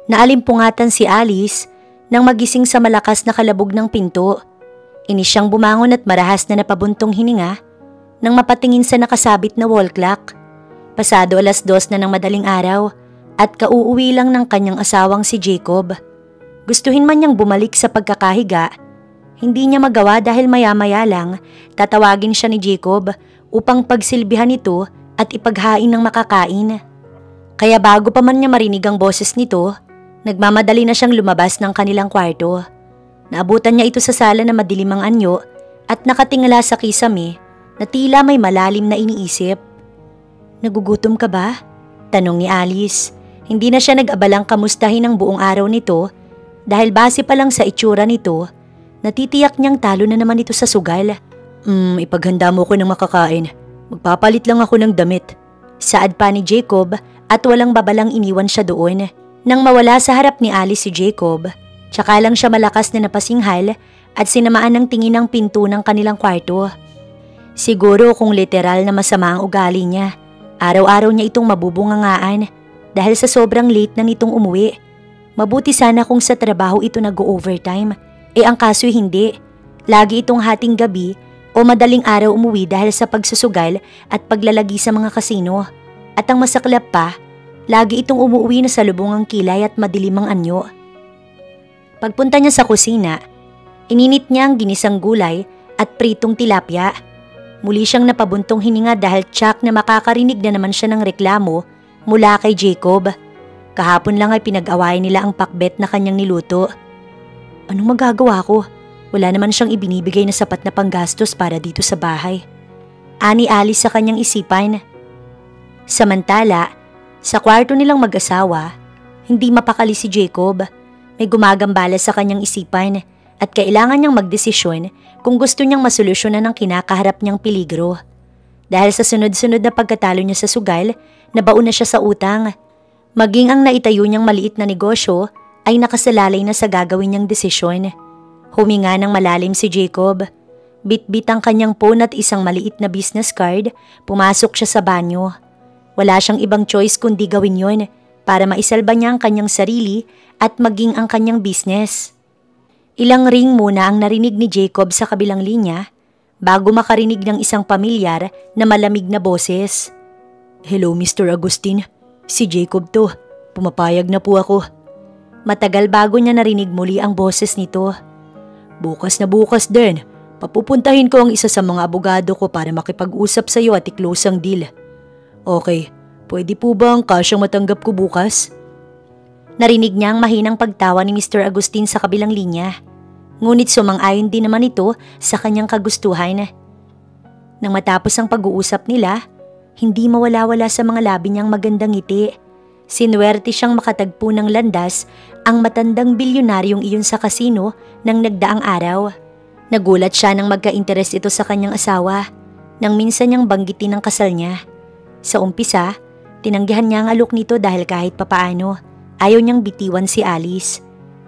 Naalimpungatan si Alice nang magising sa malakas na kalabog ng pinto. Inis siyang bumangon at marahas na napabuntong hininga nang mapatingin sa nakasabit na wall clock. Pasado 2:00 na ng madaling araw at kauuwi lang ng kanyang asawang si Jacob. Gustuhin man niyang bumalik sa pagkakahiga, hindi niya magawa dahil maya-maya lang tatawagin siya ni Jacob upang pagsilbihan ito at ipaghain ng makakain. Kaya bago pa man niya marinig ang boses nito, nagmamadali na siyang lumabas ng kanilang kwarto. Naabutan niya ito sa sala na madilim ang anyo at nakatingala sa kisame na tila may malalim na iniisip. "Nagugutom ka ba?" tanong ni Alice. Hindi na siya nag-abalang kamustahin ang buong araw nito dahil base pa lang sa itsura nito, natitiyak niyang talo na naman ito sa sugal. Ipaghanda mo ko ng makakain. Magpapalit lang ako ng damit." Saad pa ni Jacob at walang babalang iniwan siya doon. Nang mawala sa harap ni Alice si Jacob, tsaka lang siya malakas na napasinghal at sinamaan ng tingin ang pinto ng kanilang kwarto. Siguro kung literal na masama ang ugali niya, araw-araw niya itong mabubungangaan dahil sa sobrang late na nitong umuwi. Mabuti sana kung sa trabaho ito nag-overtime, ang kaso'y hindi. Lagi itong hating gabi o madaling araw umuwi dahil sa pagsusugal at paglalagi sa mga kasino. At ang masaklap pa, lagi itong umuwi na sa lubungang kilay at madilim ang anyo. Pagpunta niya sa kusina, ininit niya ang ginisang gulay at pritong tilapia. Muli siyang napabuntong hininga dahil tsak na makakarinig na naman siya ng reklamo mula kay Jacob. Kahapon lang ay pinag-awayan nila ang pakbet na kanyang niluto. Anong magagawa ko? Wala naman siyang ibinibigay na sapat na panggastos para dito sa bahay. Ani Alice sa kanyang isipan. Samantala, sa kwarto nilang mag-asawa, hindi mapakali si Jacob. May gumagambala sa kanyang isipan at kailangan niyang magdesisyon kung gusto niyang masolusyonan ang kinakaharap niyang peligro. Dahil sa sunod-sunod na pagkatalo niya sa sugal, nabaon na siya sa utang. Maging ang naitayo niyang maliit na negosyo ay nakasalalay na sa gagawin niyang desisyon. Huminga ng malalim si Jacob. Bit-bit ang kanyang phone at isang maliit na business card, pumasok siya sa banyo. Wala siyang ibang choice kundi gawin yon para maisalba niya ang kanyang sarili at maging ang kanyang business. Ilang ring muna ang narinig ni Jacob sa kabilang linya bago makarinig ng isang pamilyar na malamig na boses. "Hello Mr. Agustin, si Jacob to. Pumapayag na po ako." Matagal bago niya narinig muli ang boses nito. Bukas na bukas din, papupuntahin ko ang isa sa mga abogado ko para makipag-usap sa iyo at i-close ang deal. Okay, pwede po ba ang kasyang matanggap ko bukas?" Narinig niya ang mahinang pagtawa ni Mr. Agustin sa kabilang linya. Ngunit sumang-ayon din naman ito sa kanyang kagustuhan. Nang matapos ang pag-uusap nila, hindi mawala-wala sa mga labi niyang magandang ngiti. Sinuwerte siyang makatagpo ng landas ang matandang bilyonaryong iyon sa kasino ng nagdaang araw. Nagulat siya nang magka-interes ito sa kanyang asawa nang minsan niyang banggitin ang kasal niya. Sa umpisa, tinanggihan niya ang alok nito dahil kahit papaano, ayaw niyang bitiwan si Alice.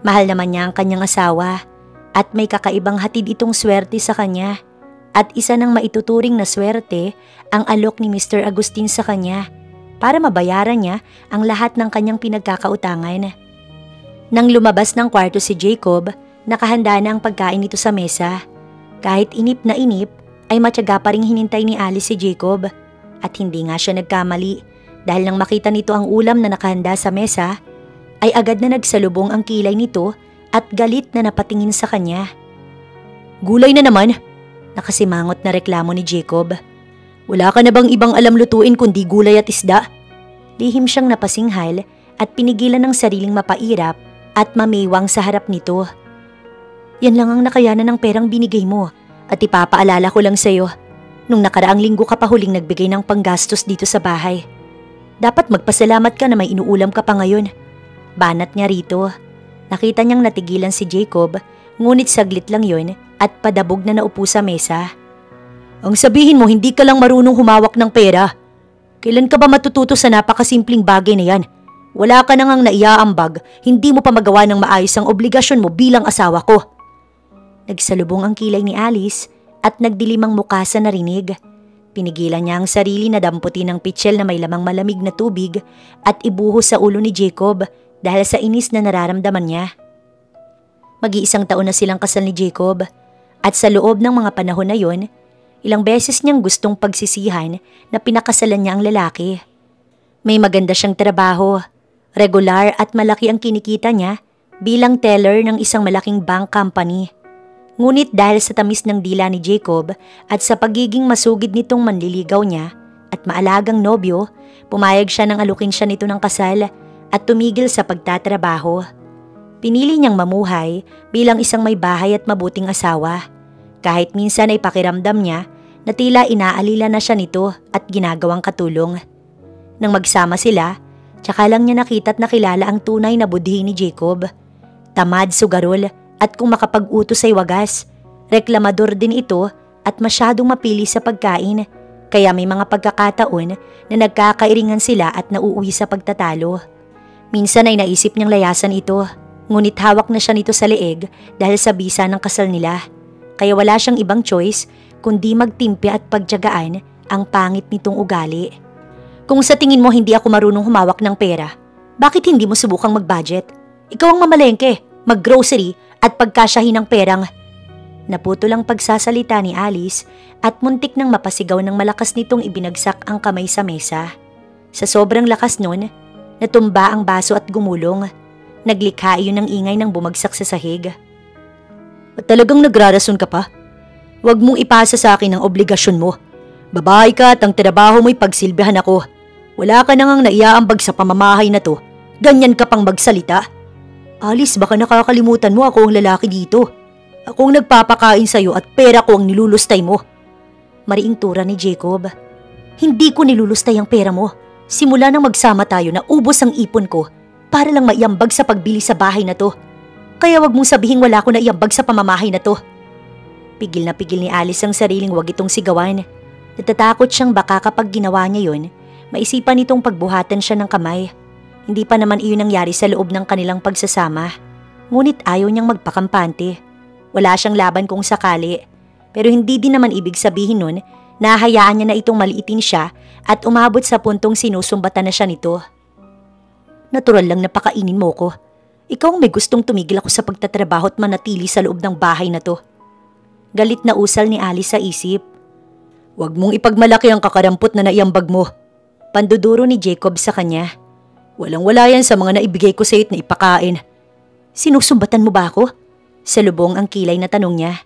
Mahal naman niya ang kanyang asawa at may kakaibang hatid itong swerte sa kanya. At isa ng maituturing na swerte ang alok ni Mr. Agustin sa kanya para mabayaran niya ang lahat ng kanyang pinagkakautangan. Nang lumabas ng kwarto si Jacob, nakahanda na ang pagkain nito sa mesa. Kahit inip na inip, ay matyaga pa ring hinintay ni Alice si Jacob. At hindi nga siya nagkamali dahil nang makita nito ang ulam na nakahanda sa mesa, ay agad na nagsalubong ang kilay nito at galit na napatingin sa kanya. "Gulay na naman!" Nakasimangot na reklamo ni Jacob. "Wala ka na bang ibang alam lutuin kundi gulay at isda?" Lihim siyang napasinghal at pinigilan ng sariling mapairap at mamiwang sa harap nito. "Yan lang ang nakayanan ng perang binigay mo at ipapaalala ko lang sa'yo. Nung nakaraang linggo ka pa huling nagbigay ng panggastos dito sa bahay. Dapat magpasalamat ka na may inuulam ka pa ngayon." Banat niya rito. Nakita niyang natigilan si Jacob, ngunit saglit lang yon at padabog na naupo sa mesa. "Ang sabihin mo hindi ka lang marunong humawak ng pera. Kailan ka ba matututo sa napakasimpleng bagay na yan? Wala ka nang naiaambag, hindi mo pa magawa ng maayos ang obligasyon mo bilang asawa ko." Nagsalubong ang kilay ni Alice at nagdilim ang mukha sa narinig. Pinigilan niya ang sarili na damputin ng pitsil na may lamang malamig na tubig at ibuhos sa ulo ni Jacob dahil sa inis na nararamdaman niya. Mag-iisang taon na silang kasal ni Jacob at sa loob ng mga panahon na yon, ilang beses niyang gustong pagsisihan na pinakasalan niya ang lalaki. May maganda siyang trabaho, regular at malaki ang kinikita niya bilang teller ng isang malaking bank company. Ngunit dahil sa tamis ng dila ni Jacob at sa pagiging masugid nitong manliligaw niya at maalagang nobyo, pumayag siya nang alukin siya nito ng kasal at tumigil sa pagtatrabaho. Pinili niyang mamuhay bilang isang may bahay at mabuting asawa, kahit minsan ay pakiramdam niya na tila inaalila na siya nito at ginagawang katulong. Nang magsama sila, tsaka lang niya nakita at nakilala ang tunay na budhi ni Jacob. Tamad, sugarol at kung makapag-utos ay wagas, reklamador din ito at masyadong mapili sa pagkain, kaya may mga pagkakataon na nagkakairingan sila at nauuwi sa pagtatalo. Minsan ay naisip niyang layasan ito, ngunit hawak na siya nito sa leeg dahil sa bisa ng kasal nila, kaya wala siyang ibang choice kundi magtimpi at pagtiyagaan ang pangit nitong ugali. Kung sa tingin mo hindi ako marunong humawak ng pera, bakit hindi mo subukang mag-budget? Ikaw ang mamalengke, mag-grocery at pagkasyahin ng perang. Naputol ang pagsasalita ni Alice at muntik nang mapasigaw ng malakas nitong ibinagsak ang kamay sa mesa. Sa sobrang lakas nun, natumba ang baso at gumulong. Naglikha iyon ng ingay nang bumagsak sa sahig. At talagang nagrarason ka pa? Huwag mong ipasa sa akin ang obligasyon mo. Babae ka at ang trabaho mo'y pagsilbihan ako. Wala ka nang naiaambag sa pamamahay na to. Ganyan ka pang magsalita. Alice, baka nakakalimutan mo ako ang lalaki dito. Ako ang nagpapakain sa'yo at pera ko ang nilulustay mo. Mariing tura ni Jacob. Hindi ko nilulustay ang pera mo. Simula nang magsama tayo na ubos ang ipon ko para lang maiambag sa pagbili sa bahay na to. Kaya wag mong sabihin wala ko naiambag sa pamamahay na to. Pigil na pigil ni Alice ang sariling wag itong sigawan. Natatakot siyang baka kapag ginawa niya yon, maisipan nitong pagbuhatan siya ng kamay. Hindi pa naman iyon nangyari sa loob ng kanilang pagsasama. Ngunit ayaw niyang magpakampante. Wala siyang laban kung sakali. Pero hindi din naman ibig sabihin nun na hayaan niya na itong maliitin siya at umabot sa puntong sinusumbatan na siya nito. Natural lang na pakainin mo ko. Ikaw ang may gustong tumigil ako sa pagtatrabaho at manatili sa loob ng bahay na to. Galit na usal ni Alice sa isip. Huwag mong ipagmalaki ang kakarampot na naiambag mo. Panduduro ni Jacob sa kanya. Walang-wala yan sa mga naibigay ko sa iyo at naipakain. Sinusumbatan mo ba ako? Salubong ang kilay na tanong niya.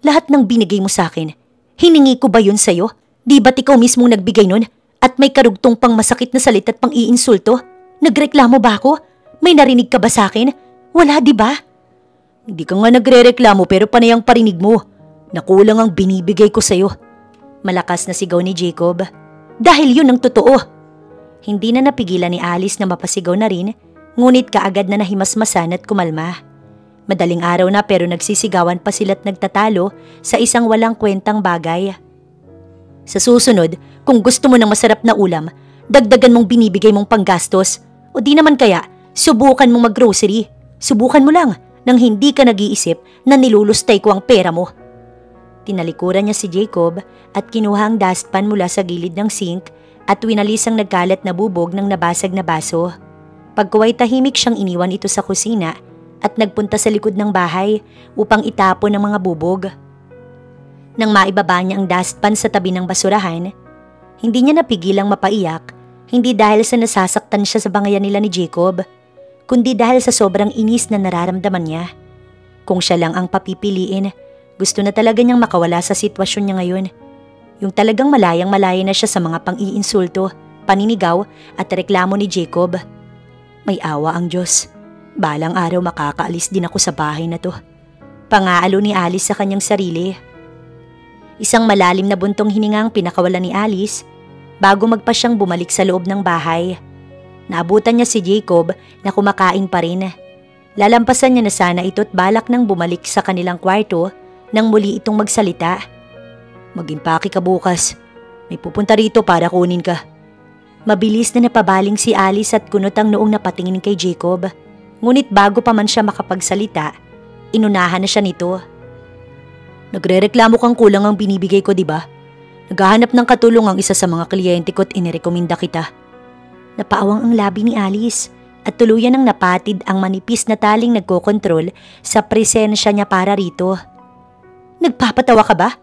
Lahat ng binigay mo sa akin, hiningi ko ba yun sa'yo? Di ba't ikaw mismong nagbigay nun? At may karugtong pang masakit na salita at pang iinsulto? Nagreklamo ba ako? May narinig ka ba sa akin? Wala, di ba? Hindi ka nga nagre-reklamo pero panay ang parinig mo. Nakulang ang binibigay ko sa'yo. Malakas na sigaw ni Jacob. Dahil yun ang totoo. Hindi na napigilan ni Alice na mapasigaw na rin, ngunit kaagad na nahimasmasan at kumalma. Madaling araw na pero nagsisigawan pa sila't nagtatalo sa isang walang kwentang bagay. Sa susunod, kung gusto mo ng masarap na ulam, dagdagan mong binibigay mong panggastos. O di naman kaya, subukan mong mag-grocery. Subukan mo lang nang hindi ka nag-iisip na nilulustay ko ang pera mo. Tinalikuran niya si Jacob at kinuha ang dustpan mula sa gilid ng sink at winalis ang nagkalat na bubog ng nabasag na baso. Pagkuway tahimik siyang iniwan ito sa kusina at nagpunta sa likod ng bahay upang itapon ang mga bubog. Nang maibaba niya ang dustpan sa tabi ng basurahan, hindi niya napigilang mapaiyak, hindi dahil sa nasasaktan siya sa bangayan nila ni Jacob, kundi dahil sa sobrang inis na nararamdaman niya. Kung siya lang ang papipiliin, gusto na talaga niyang makawala sa sitwasyon niya ngayon. Yung talagang malayang-malaya na siya sa mga pang-iinsulto, paninigaw at reklamo ni Jacob. May awa ang Diyos. Balang araw makakaalis din ako sa bahay na to. Pangaalo ni Alice sa kanyang sarili. Isang malalim na buntong hininga ang pinakawalan ni Alice bago magpa siyang bumalik sa loob ng bahay. Naabutan niya si Jacob na kumakain pa rin. Lalampasan niya na sana ito at balak nang bumalik sa kanilang kwarto nang muli itong magsalita. Mag-impake ka bukas. May pupunta rito para kunin ka. Mabilis na napabaling si Alice at kunot ang noong napatingin kay Jacob. Ngunit bago pa man siya makapagsalita, inunahan na siya nito. Nagrereklamo kang kulang ang binibigay ko, di ba? Naghahanap ng katulong ang isa sa mga kliyente ko at inirekomenda kita. Napaawang ang labi ni Alice at tuluyan ng napatid ang manipis na taling nagkokontrol sa presensya niya para rito. Nagpapatawa ka ba?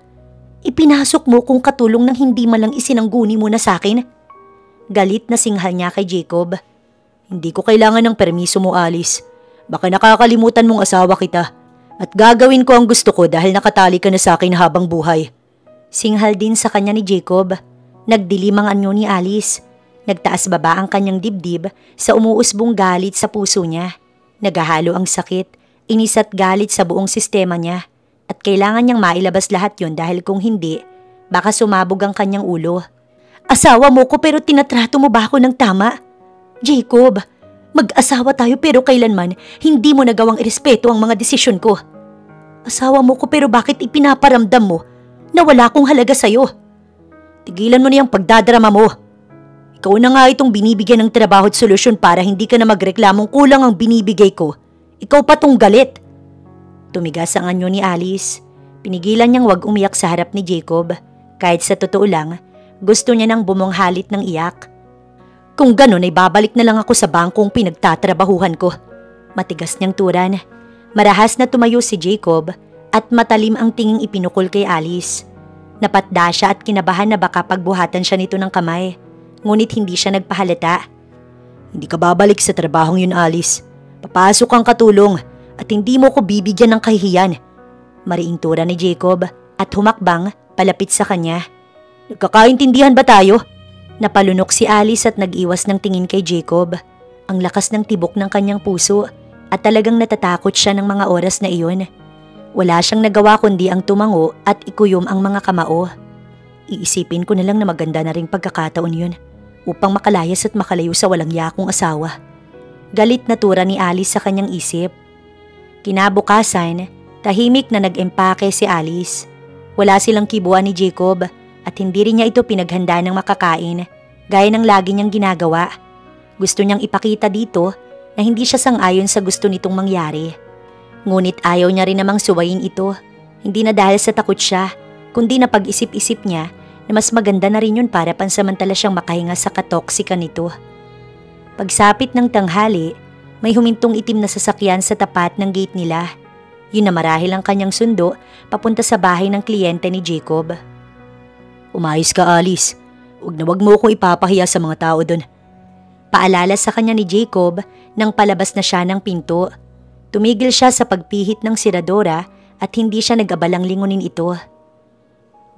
Ipinasok mo kung katulong ng hindi malang isinangguni mo na sa akin? Galit na singhal niya kay Jacob. Hindi ko kailangan ng permiso mo, Alice. Baka nakakalimutan mong asawa kita. At gagawin ko ang gusto ko dahil nakatali ka na sa akin habang buhay. Singhal din sa kanya ni Jacob. Nagdilim ang anyo ni Alice. Nagtaas baba ang kanyang dibdib sa umuusbong galit sa puso niya. Nagahalo ang sakit, inis at galit sa buong sistema niya. At kailangan niyang mailabas lahat yon dahil kung hindi, baka sumabog ang kanyang ulo. Asawa mo ko pero tinatrato mo ba ako ng tama? Jacob, mag-asawa tayo pero kailanman hindi mo nagawang irespeto ang mga desisyon ko. Asawa mo ko pero bakit ipinaparamdam mo na wala akong halaga sa'yo? Tigilan mo na yung pagdadrama mo. Ikaw na nga itong binibigyan ng trabaho at solusyon para hindi ka na magreklamong kulang ang binibigay ko. Ikaw pa tong galit. Tumigas ang anyo ni Alice. Pinigilan niyang wag umiyak sa harap ni Jacob. Kahit sa totoo lang, gusto niya nang bumonghalit ng iyak. Kung ganon ay babalik na lang ako sa bangkong pinagtatrabahuhan ko. Matigas niyang turan. Marahas na tumayo si Jacob at matalim ang tinging ipinukol kay Alice. Napatda siya at kinabahan na baka pagbuhatan siya nito ng kamay. Ngunit hindi siya nagpahalata. Hindi ka babalik sa trabahong yun, Alice. Papasok kang katulong at hindi mo ko bibigyan ng kahihiyan. Mariing tura ni Jacob at humakbang palapit sa kanya. Nagkakaintindihan ba tayo? Napalunok si Alice at nag-iwas ng tingin kay Jacob. Ang lakas ng tibok ng kanyang puso at talagang natatakot siya ng mga oras na iyon. Wala siyang nagawa kundi ang tumango at ikuyom ang mga kamao. Iisipin ko na lang na maganda na ring pagkakataon yun upang makalayas at makalayo sa walang yakong asawa. Galit na tura ni Alice sa kanyang isip. Kinabukasan, tahimik na nag-empake si Alice. Wala silang kibuan ni Jacob at hindi rin niya ito pinaghanda ng makakain gaya ng lagi niyang ginagawa. Gusto niyang ipakita dito na hindi siya sang-ayon sa gusto nitong mangyari. Ngunit ayaw niya rin namang suwayin ito. Hindi na dahil sa takot siya, kundi na pag-isip-isip niya na mas maganda na rin yun para pansamantala siyang makahinga sa katoksika nito. Pagsapit ng tanghali, may humintong itim na sasakyan sa tapat ng gate nila. Yun na marahil ang kanyang sundo papunta sa bahay ng kliyente ni Jacob. Umayos ka, Alice. Wag mo akong ipapahiya sa mga tao doon. Paalala sa kanya ni Jacob nang palabas na siya ng pinto. Tumigil siya sa pagpihit ng siradora at hindi siya nag-abalang lingunin ito.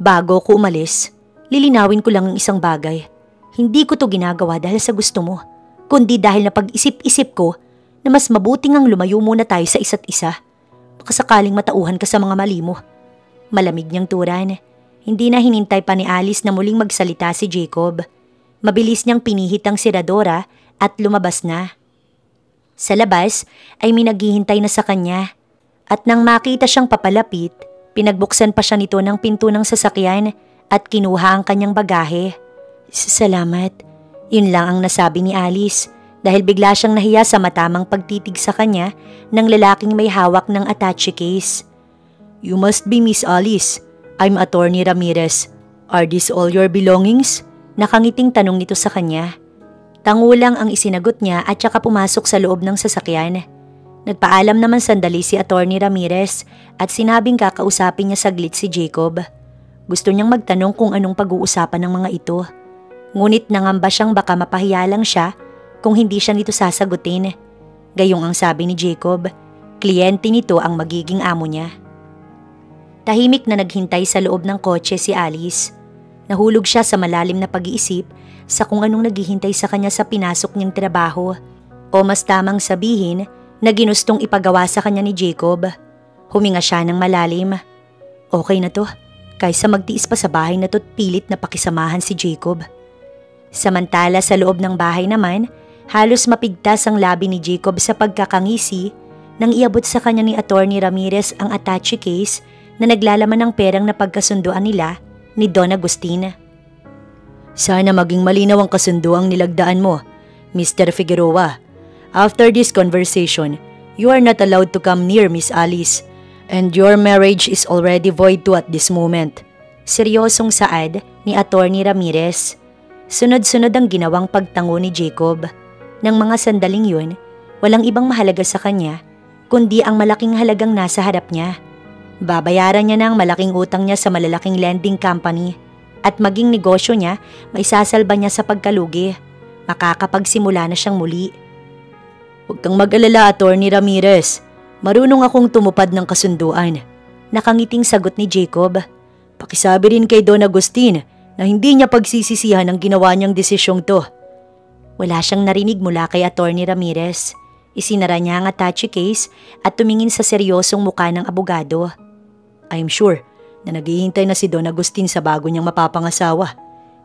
Bago ko umalis, lilinawin ko lang ang isang bagay. Hindi ko to ginagawa dahil sa gusto mo, kundi dahil na pag-isip-isip ko na mas mabuting ang lumayo muna tayo sa isa't isa. Baka sakaling matauhan ka sa mga mali mo. Malamig niyang turan. Hindi na hinintay pa ni Alice na muling magsalita si Jacob. Mabilis niyang pinihit ang siradora at lumabas na. Sa labas ay may naghihintay na sa kanya. At nang makita siyang papalapit, pinagbuksan pa siya nito ng pinto ng sasakyan at kinuha ang kanyang bagahe. Salamat. Yun lang ang nasabi ni Alice dahil bigla siyang nahiya sa matamang pagtitig sa kanya ng lalaking may hawak ng attache case. You must be Miss Alice. I'm Attorney Ramirez. Are these all your belongings? Nakangiting tanong nito sa kanya. Tangulang ang isinagot niya at saka pumasok sa loob ng sasakyan. Nagpaalam naman sandali si Attorney Ramirez at sinabing kakausapin niya saglit si Jacob. Gusto niyang magtanong kung anong pag-uusapan ng mga ito. Ngunit nangamba siyang baka mapahiya lang siya kung hindi siya nito sasagutin. Gayong ang sabi ni Jacob, kliyente nito ang magiging amo niya. Tahimik na naghintay sa loob ng kotse si Alice. Nahulog siya sa malalim na pag-iisip sa kung anong naghihintay sa kanya sa pinasok niyang trabaho. O mas tamang sabihin na ginustong ipagawa sa kanya ni Jacob. Huminga siya ng malalim. Okay na to, kaysa magtiis pa sa bahay na to't pilit na pakisamahan si Jacob. Samantala sa loob ng bahay naman, halos mapigtas ang labi ni Jacob sa pagkakangisi nang iabot sa kanya ni Attorney Ramirez ang attache case na naglalaman ng perang napagkasunduan nila ni Don Agustin. Sana maging malinaw ang kasunduang nilagdaan mo, Mr. Figueroa. After this conversation, you are not allowed to come near Miss Alice, and your marriage is already void to at this moment. Seryosong saad ni Attorney Ramirez. Sunod-sunod ang ginawang pagtango ni Jacob. Nang mga sandaling yun, walang ibang mahalaga sa kanya, kundi ang malaking halagang nasa harap niya. Babayaran niya na ang malaking utang niya sa malalaking lending company at maging negosyo niya, maisasalba niya sa pagkalugi. Makakapagsimula na siyang muli. Huwag kang mag-alala, Attorney Ramirez. Marunong akong tumupad ng kasunduan. Nakangiting sagot ni Jacob. Pakisabi rin kay Don Agustin na hindi niya pagsisisihan ang ginawa niyang desisyong to. Wala siyang narinig mula kay Attorney Ramirez. Isinara niya ang attache case at tumingin sa seryosong mukha ng abogado. I'm sure na naghihintay na si Don Agustin sa bago niyang mapapangasawa.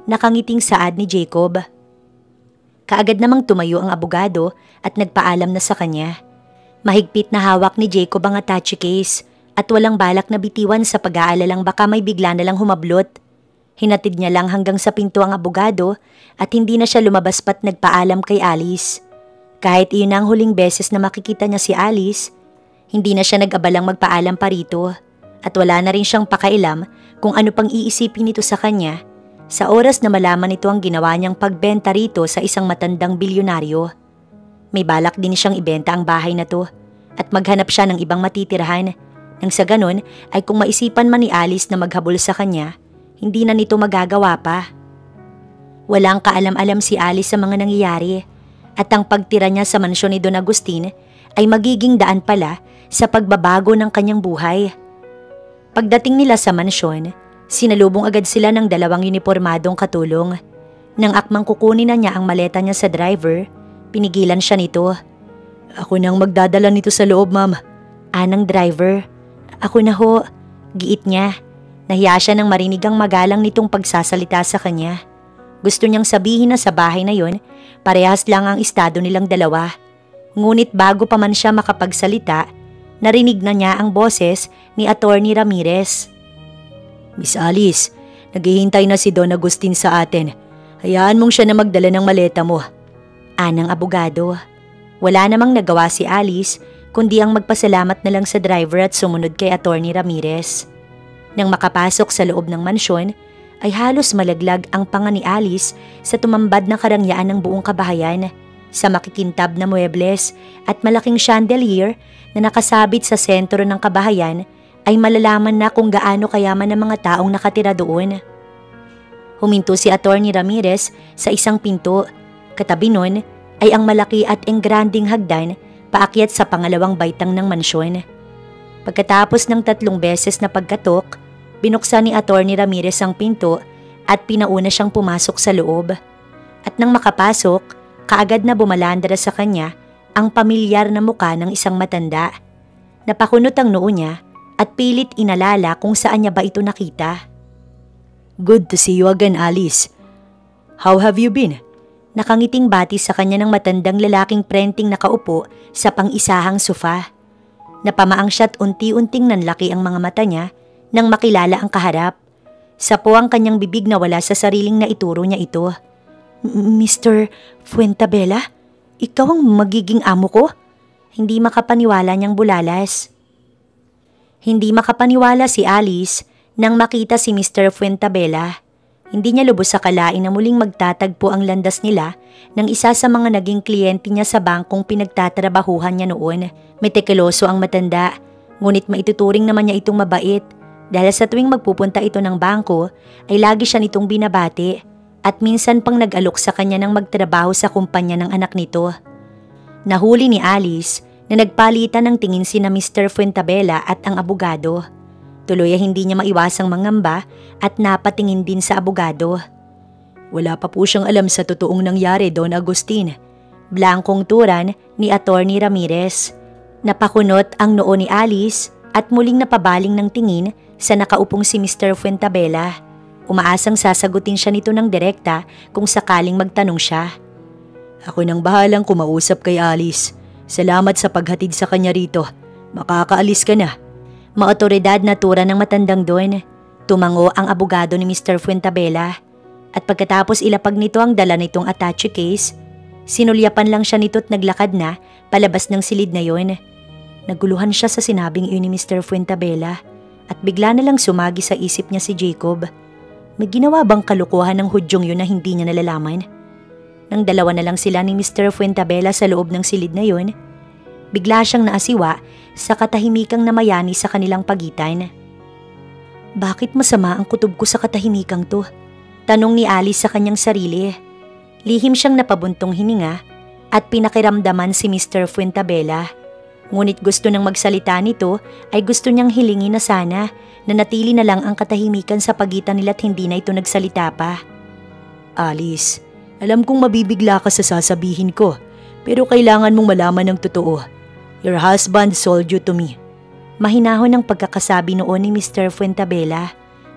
Nakangiting saad ni Jacob. Kaagad namang tumayo ang abogado at nagpaalam na sa kanya. Mahigpit na hawak ni Jacob ang attache case at walang balak na bitiwan sa pag-aalalang baka may bigla na lang humablot. Hinatid niya lang hanggang sa pinto ang abogado at hindi na siya lumabas pa't nagpaalam kay Alice. Kahit iyon ang huling beses na makikita niya si Alice, hindi na siya nag-abalang magpaalam pa rito at wala na rin siyang pakailam kung ano pang iisipin nito sa kanya sa oras na malaman nito ang ginawa niyang pagbenta rito sa isang matandang bilyonaryo. May balak din siyang ibenta ang bahay na to at maghanap siya ng ibang matitirahan nang sa ganon ay kung maisipan man ni Alice na maghabol sa kanya, hindi na nito magagawa pa. Walang kaalam-alam si Alice sa mga nangyayari at ang pagtira niya sa mansyon ni Don Agustin ay magiging daan pala sa pagbabago ng kanyang buhay. Pagdating nila sa mansyon, sinalubong agad sila ng dalawang unipormadong katulong. Nang akmang kukunin na niya ang maleta niya sa driver, pinigilan siya nito. Ako nang magdadala nito sa loob, ma'am. Anang driver. Ako na ho, giit niya. Nahiya siya nang marinig ang magalang nitong pagsasalita sa kanya. Gusto niyang sabihin na sa bahay na yon, parehas lang ang estado nilang dalawa. Ngunit bago pa man siya makapagsalita, narinig na niya ang boses ni Attorney Ramirez. Miss Alice, naghihintay na si Don Agustin sa atin. Hayaan mong siya na magdala ng maleta mo. Anang abogado. Wala namang nagawa si Alice kundi ang magpasalamat na lang sa driver at sumunod kay Attorney Ramirez. Nang makapasok sa loob ng mansyon, ay halos malaglag ang panga ni Alice sa tumambad na karangyaan ng buong kabahayan, sa makikintab na muebles at malaking chandelier na nakasabit sa sentro ng kabahayan ay malalaman na kung gaano kayaman ang mga taong nakatira doon. Huminto si Attorney Ramirez sa isang pinto. Katabi nun ay ang malaki at engranding hagdan paakyat sa pangalawang baitang ng mansyon. Pagkatapos ng 3 beses na pagkatok, binuksan ni Attorney Ramirez ang pinto at pinauna siyang pumasok sa loob. At nang makapasok, kaagad na bumalandra sa kanya ang pamilyar na muka ng isang matanda. Napakunot ang noo niya at pilit inalala kung saan niya ba ito nakita. Good to see you again, Alice. How have you been? Nakangiting bati sa kanya ng matandang lalaking prenting nakaupo sa pang-isahang sofa. Napamaang siya't unti-unting nanlaki ang mga mata niya nang makilala ang kaharap. Sapo ang kanyang bibig na wala sa sariling na ituro niya ito. Mr. Fuentabella? Ikaw ang magiging amo ko? Hindi makapaniwala niyang bulalas. Hindi makapaniwala si Alice nang makita si Mr. Fuentabella. Hindi niya lubos sa kalain na muling magtatagpo ang landas nila ng isa sa mga naging kliyente niya sa bangkong pinagtatrabahuhan niya noon. Metikuloso ang matanda, ngunit maituturing naman niya itong mabait dahil sa tuwing magpupunta ito ng bangko ay lagi siya nitong binabati at minsan pang nag-alok sa kanya ng magtrabaho sa kumpanya ng anak nito. Nahuli ni Alice na nagpalitan ng tingin sina Mr. Fuentabella at ang abogado. Tuloy ay hindi niya maiwasang mangamba at napatingin din sa abogado. Wala pa po siyang alam sa totoong nangyari, Don Agustin. Blankong turan ni Attorney Ramirez. Napakunot ang noo ni Alice at muling napabaling ng tingin sa nakaupong si Mr. Fuentabella. Umaasang sasagutin siya nito ng direkta kung sakaling magtanong siya. Ako nang bahalang kumausap kay Alice. Salamat sa paghatid sa kanya rito. Makakaalis ka na. Maotoridad na tura ng matandang doon. Tumango ang abogado ni Mr. Fuentabella. At pagkatapos ilapag nito ang dala nitong attache case, sinulyapan lang siya nito at naglakad na palabas ng silid na yon. Naguluhan siya sa sinabing iyon ni Mr. Fuentabella at bigla na lang sumagi sa isip niya si Jacob. May ginawa bang kalukuhan ng hudyong yun na hindi niya nalalaman? Nang dalawa na lang sila ni Mr. Fuentabella sa loob ng silid na yun, bigla siyang naasiwa sa katahimikang namayani sa kanilang pagitan. Bakit masama ang kutob ko sa katahimikang to? Tanong ni Alice sa kanyang sarili. Lihim siyang napabuntong hininga at pinakiramdaman si Mr. Fuentabella. Ngunit gusto nang magsalita nito ay gusto niyang hilingin na sana nanatili na lang ang katahimikan sa pagitan nila't hindi na ito nagsalita pa. Alice, alam kong mabibigla ka sa sasabihin ko pero kailangan mong malaman ng totoo. Your husband sold you to me. Mahinahon ang pagkakasabi noon ni Mr. Fuentabella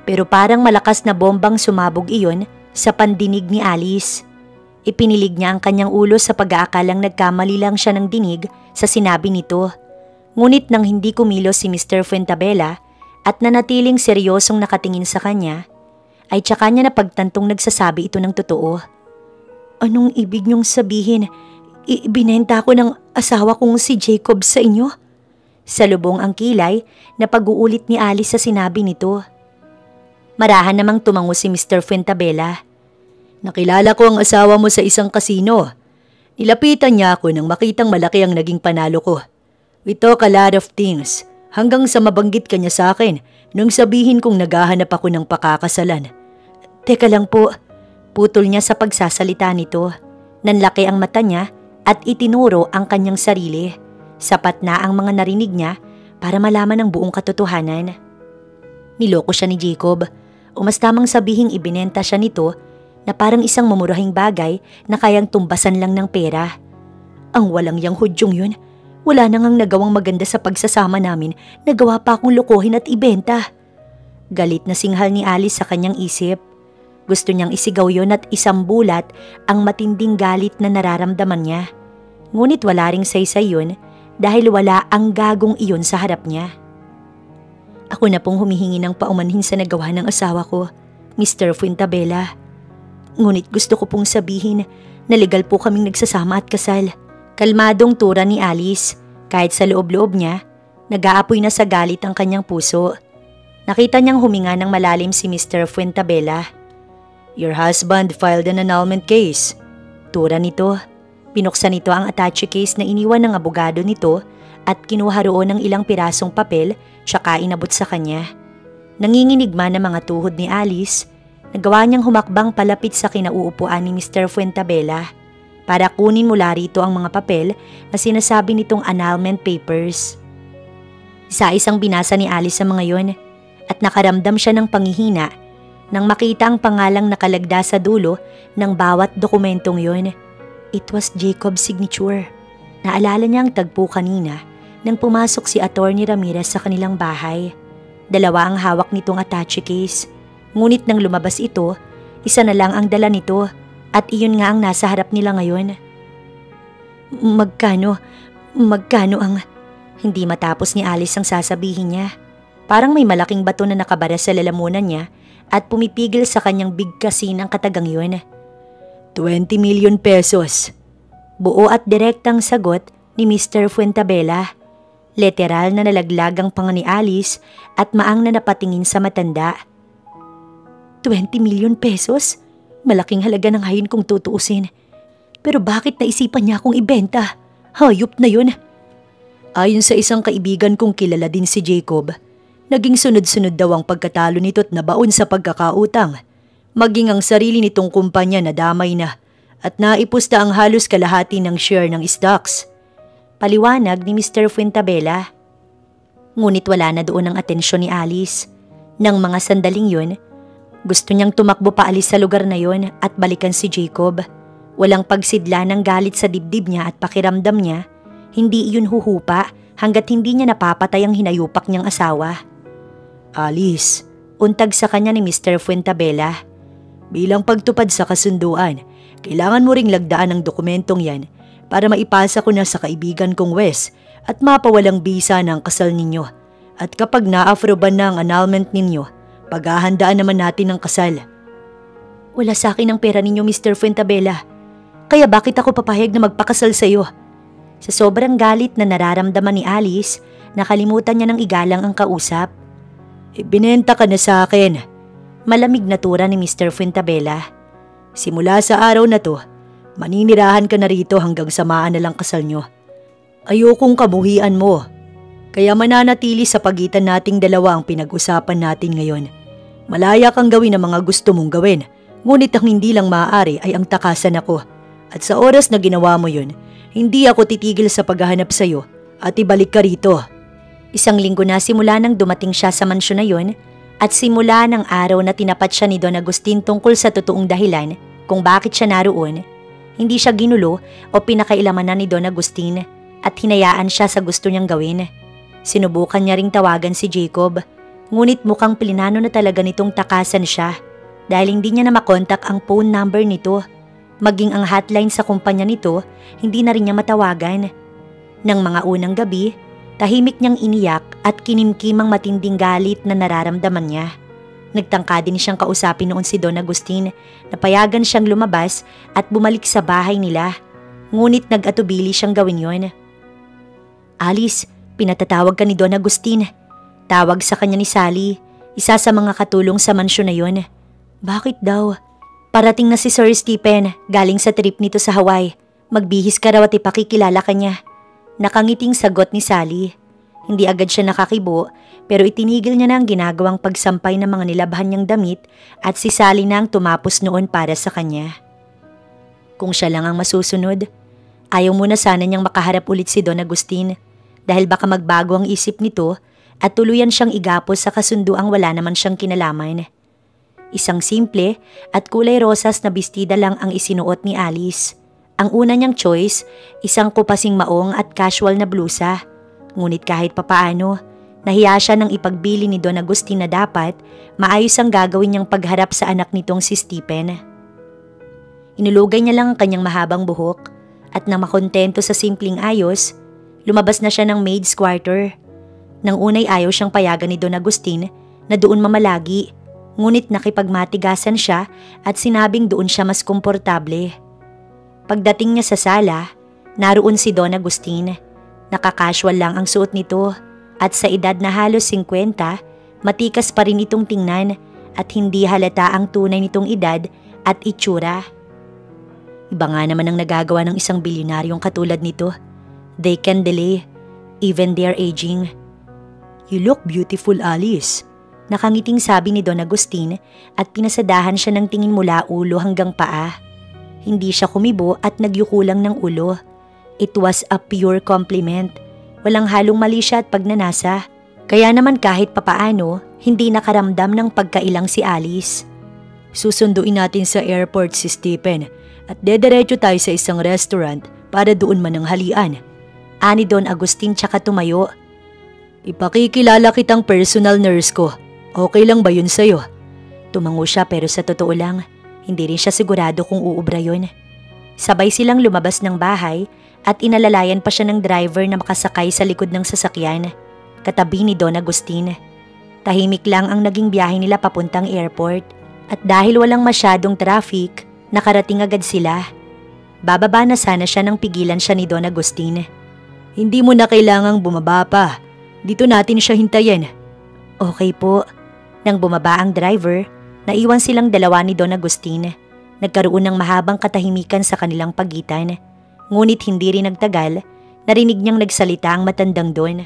pero parang malakas na bombang sumabog iyon sa pandinig ni Alice. Ipinilig niya ang kanyang ulo sa pag-aakalang nagkamali lang siya ng dinig sa sinabi nito. Ngunit nang hindi kumilos si Mr. Fuentabella at nanatiling seryosong nakatingin sa kanya, ay tsaka niya napagtantong nagsasabi ito ng totoo. Anong ibig niyong sabihin? Ibinenta ko ng asawa kong si Jacob sa inyo? Salubong ang kilay na pag-uulit ni Alice sa sinabi nito. Marahan namang tumango si Mr. Fuentabella. Nakilala ko ang asawa mo sa isang kasino. Nilapitan niya ako nang makitang malaki ang naging panalo ko. We talk a lot of things hanggang sa mabanggit ka niya sa akin nung sabihin kong naghahanap ako ng pakakasalan. Teka lang po, putol niya sa pagsasalita nito. Nanlaki ang mata niya at itinuro ang kanyang sarili. Sapat na ang mga narinig niya para malaman ang buong katotohanan. Niloko siya ni Jacob o mas tamang sabihing ibinenta siya nito na parang isang mamurahing bagay na kayang tumbasan lang ng pera. Ang walang yang hudyong yun, wala nang ang nagawang maganda sa pagsasama namin, nagawa pa akong lokohin at ibenta. Galit na singhal ni Alice sa kanyang isip. Gusto niyang isigaw yon at isambulat ang matinding galit na nararamdaman niya. Ngunit wala ring saysay yun dahil wala ang gagong iyon sa harap niya. Ako na pong humihingi ng paumanhin sa nagawa ng asawa ko, Mr. Fuentabella. Ngunit gusto ko pong sabihin na legal po kaming nagsasama at kasal. Kalmadong tura ni Alice, kahit sa loob-loob niya, nag-aapoy na sa galit ang kanyang puso. Nakita niyang huminga ng malalim si Mr. Fuentabella. Your husband filed an annulment case. Tura nito. Pinuksan nito ang attache case na iniwan ng abogado nito at kinuha roon ng ilang pirasong papel tsaka inabot sa kanya. Nanginginig man ang mga tuhod ni Alice, nagawa niyang humakbang palapit sa kinauupuan ni Mr. Fuentabella para kunin mula rito ang mga papel na sinasabi nitong annulment papers. Isa-isang binasa ni Alice sa mga yon at nakaramdam siya ng panghihina nang makita ang pangalang nakalagda sa dulo ng bawat dokumentong yon. It was Jacob's signature. Naalala niya ang tagpo kanina nang pumasok si Attorney Ramirez sa kanilang bahay. Dalawa ang hawak nitong attache case. Ngunit nang lumabas ito, isa na lang ang dala nito at iyon nga ang nasa harap nila ngayon. Magkano ang... Hindi matapos ni Alice ang sasabihin niya. Parang may malaking bato na nakabara sa lalamunan niya at pumipigil sa kanyang bigkasin ang katagang yun. 20 million pesos. Buo at direktang sagot ni Mr. Fuentabella. Literal na nalaglag ang panga ni Alice at maang na napatingin sa matanda. 20 million pesos? Malaking halaga ng hayin kung tutuusin. Pero bakit naisipan niya akong ibenta? Hayop na yun. Ayon sa isang kaibigan kong kilala din si Jacob, naging sunod-sunod daw ang pagkatalo nito at nabaon sa pagkakautang. Maging ang sarili nitong kumpanya na damay na at naipusta ang halos kalahati ng share ng stocks. Paliwanag ni Mr. Fuentabella. Ngunit wala na doon ang atensyon ni Alice. Nang mga sandaling yun, gusto niyang tumakbo paalis sa lugar na yon at balikan si Jacob. Walang pagsidla ng galit sa dibdib niya at pakiramdam niya, hindi iyon huhupa hanggat hindi niya napapatay ang hinayupak niyang asawa. Alice, untag sa kanya ni Mr. Fuentabella. Bilang pagtupad sa kasunduan, kailangan mo ring lagdaan ang dokumentong yan para maipasa ko na sa kaibigan kong Wes at mapawalang bisa ng kasal ninyo. At kapag na-aproban na ang annulment ninyo, paghahandaan naman natin ang kasal. Wala sa akin ang pera ninyo, Mr. Fuentabella. Kaya bakit ako papahayag na magpakasal sa iyo? Sa sobrang galit na nararamdaman ni Alice, nakalimutan niya ng igalang ang kausap. Ibinenta ka na sa akin. Malamig na tura ni Mr. Fuentabella. Simula sa araw na to, Maninirahan ka na rito hanggang samaan na lang kasal nyo. Ayokong kabuhian mo. Kaya mananatili sa pagitan nating dalawa ang pinag-usapan natin ngayon. Malaya kang gawin ang mga gusto mong gawin, ngunit ang hindi lang maaari ay ang takasan ako. At sa oras na ginawa mo yun, hindi ako titigil sa paghahanap sa'yo at ibalik ka rito. Isang linggo na simula nang dumating siya sa mansyon na yun at simula ng araw na tinapat siya ni Don Agustin tungkol sa totoong dahilan kung bakit siya naroon, hindi siya ginulo o pinakailaman na ni Don Agustin at hinayaan siya sa gusto niyang gawin. Sinubukan niya ring tawagan si Jacob, ngunit mukhang plinano na talaga nitong takasan siya dahil hindi niya na makontak ang phone number nito. Maging ang hotline sa kumpanya nito, hindi na rin niya matawagan. Nang mga unang gabi, tahimik niyang iniyak at kinimkim ang matinding galit na nararamdaman niya. Nagtangka din siyang kausapin noon si Don Agustin na payagan siyang lumabas at bumalik sa bahay nila. Ngunit nag-atubili siyang gawin yon. Alice, pinatatawag ka ni Don Agustin. Tawag sa kanya ni Sally, isa sa mga katulong sa mansyon na yon. Bakit daw? Parating na si Sir Stephen, galing sa trip nito sa Hawaii. Magbihis ka raw at ipakikilala ka niya. Nakangiting sagot ni Sally. Hindi agad siya nakakibo, pero itinigil niya na ang ginagawang pagsampay ng mga nilabhan niyang damit at si Sally na ang tumapos noon para sa kanya. Kung siya lang ang masusunod, ayaw muna sana niyang makaharap ulit si Don Agustin dahil baka magbago ang isip nito at tuluyan siyang igapos sa kasunduang wala naman siyang kinalaman. Isang simple at kulay rosas na bestida lang ang isinuot ni Alice. Ang una niyang choice, isang kupasing maong at casual na blusa. Ngunit kahit papaano, nahiya siya nang ipagbili ni Don Agustin na dapat maayos ang gagawin niyang pagharap sa anak nitong si Stephen. Inulugay niya lang ang kanyang mahabang buhok at nang makontento sa simpleng ayos, lumabas na siya ng maid's quarter. Nang unay ayaw siyang payagan ni Don Agustin na doon mamalagi. Ngunit nakipagmatigasan siya at sinabing doon siya mas komportable. Pagdating niya sa sala, naroon si Don Agustin. Nakakasual lang ang suot nito at sa edad na halos 50, matikas pa rin itong tingnan at hindi halata ang tunay nitong edad at itsura. Iba nga naman ang nagagawa ng isang bilyonaryong katulad nito. They can delay, even their aging. You look beautiful, Alice. Nakangiting sabi ni Don Agustin at pinasadahan siya ng tingin mula ulo hanggang paa. Hindi siya kumibo at nagyuko lang ng ulo. It was a pure compliment. Walang halong mali siya at pagnanasa. Kaya naman kahit papaano, hindi nakaramdam ng pagkailang si Alice. Susunduin natin sa airport si Stephen at dederecho tayo sa isang restaurant para doon mananghalian. Ani Don Agustin tsaka tumayo. Ipakikilala kitang personal nurse ko. Okay lang ba yun sa'yo? Tumango siya pero sa totoo lang, hindi rin siya sigurado kung uubra yun. Sabay silang lumabas ng bahay at inalalayan pa siya ng driver na makasakay sa likod ng sasakyan, katabi ni Don Agustin. Tahimik lang ang naging biyahe nila papuntang airport at dahil walang masyadong traffic, nakarating agad sila. Bababa na sana siya nang pigilan siya ni Don Agustin. Hindi mo na kailangang bumaba pa. Dito natin siya hintayin. Okay po. Nang bumaba ang driver, naiwan silang dalawa ni Don Agustin. Nagkaroon ng mahabang katahimikan sa kanilang pagitan. Ngunit hindi rin nagtagal, narinig niyang nagsalita ang matandang Don.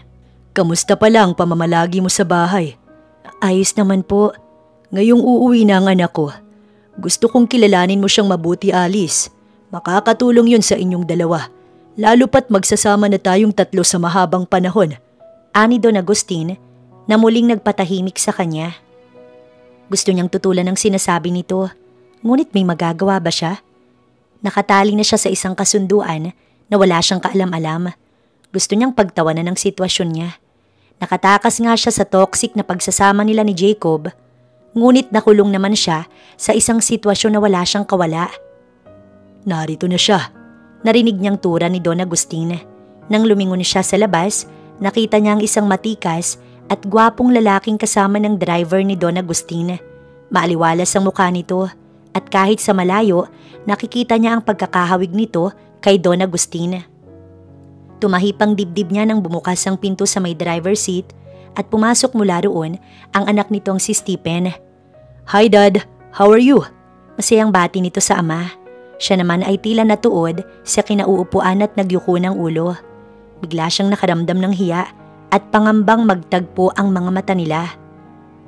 Kamusta pala ang pamamalagi mo sa bahay? Ayos naman po. Ngayong uuwi na ang anak ko. Gusto kong kilalanin mo siyang mabuti, Alice. Makakatulong yun sa inyong dalawa. Lalo pat magsasama na tayong tatlo sa mahabang panahon. Ani Don Agustin na muling nagpatahimik sa kanya. Gusto niyang tutulan ng sinasabi nito, ngunit may magagawa ba siya? Nakatali na siya sa isang kasunduan na wala siyang kaalam-alam. Gusto niyang pagtawanan ng sitwasyon niya. Nakatakas nga siya sa toxic na pagsasama nila ni Jacob, ngunit nakulong naman siya sa isang sitwasyon na wala siyang kawala. Narito na siya. Narinig niyang tura ni Don Agustin. Nang lumingon siya sa labas, nakita niya ang isang matikas at gwapong lalaking kasama ng driver ni Don Agustin. Maaliwalas ang mukha nito at kahit sa malayo, nakikita niya ang pagkakahawig nito kay Don Agustin. Tumahipang dibdib niya nang bumukas ang pinto sa may driver seat at pumasok mula roon ang anak nitong si Stephen. Hi Dad, how are you? Masayang bati nito sa ama. Siya naman ay tila natuod sa kinauupuan at nagyuko ng ulo. Bigla siyang nakaramdam ng hiya at pangambang magtagpo ang mga mata nila.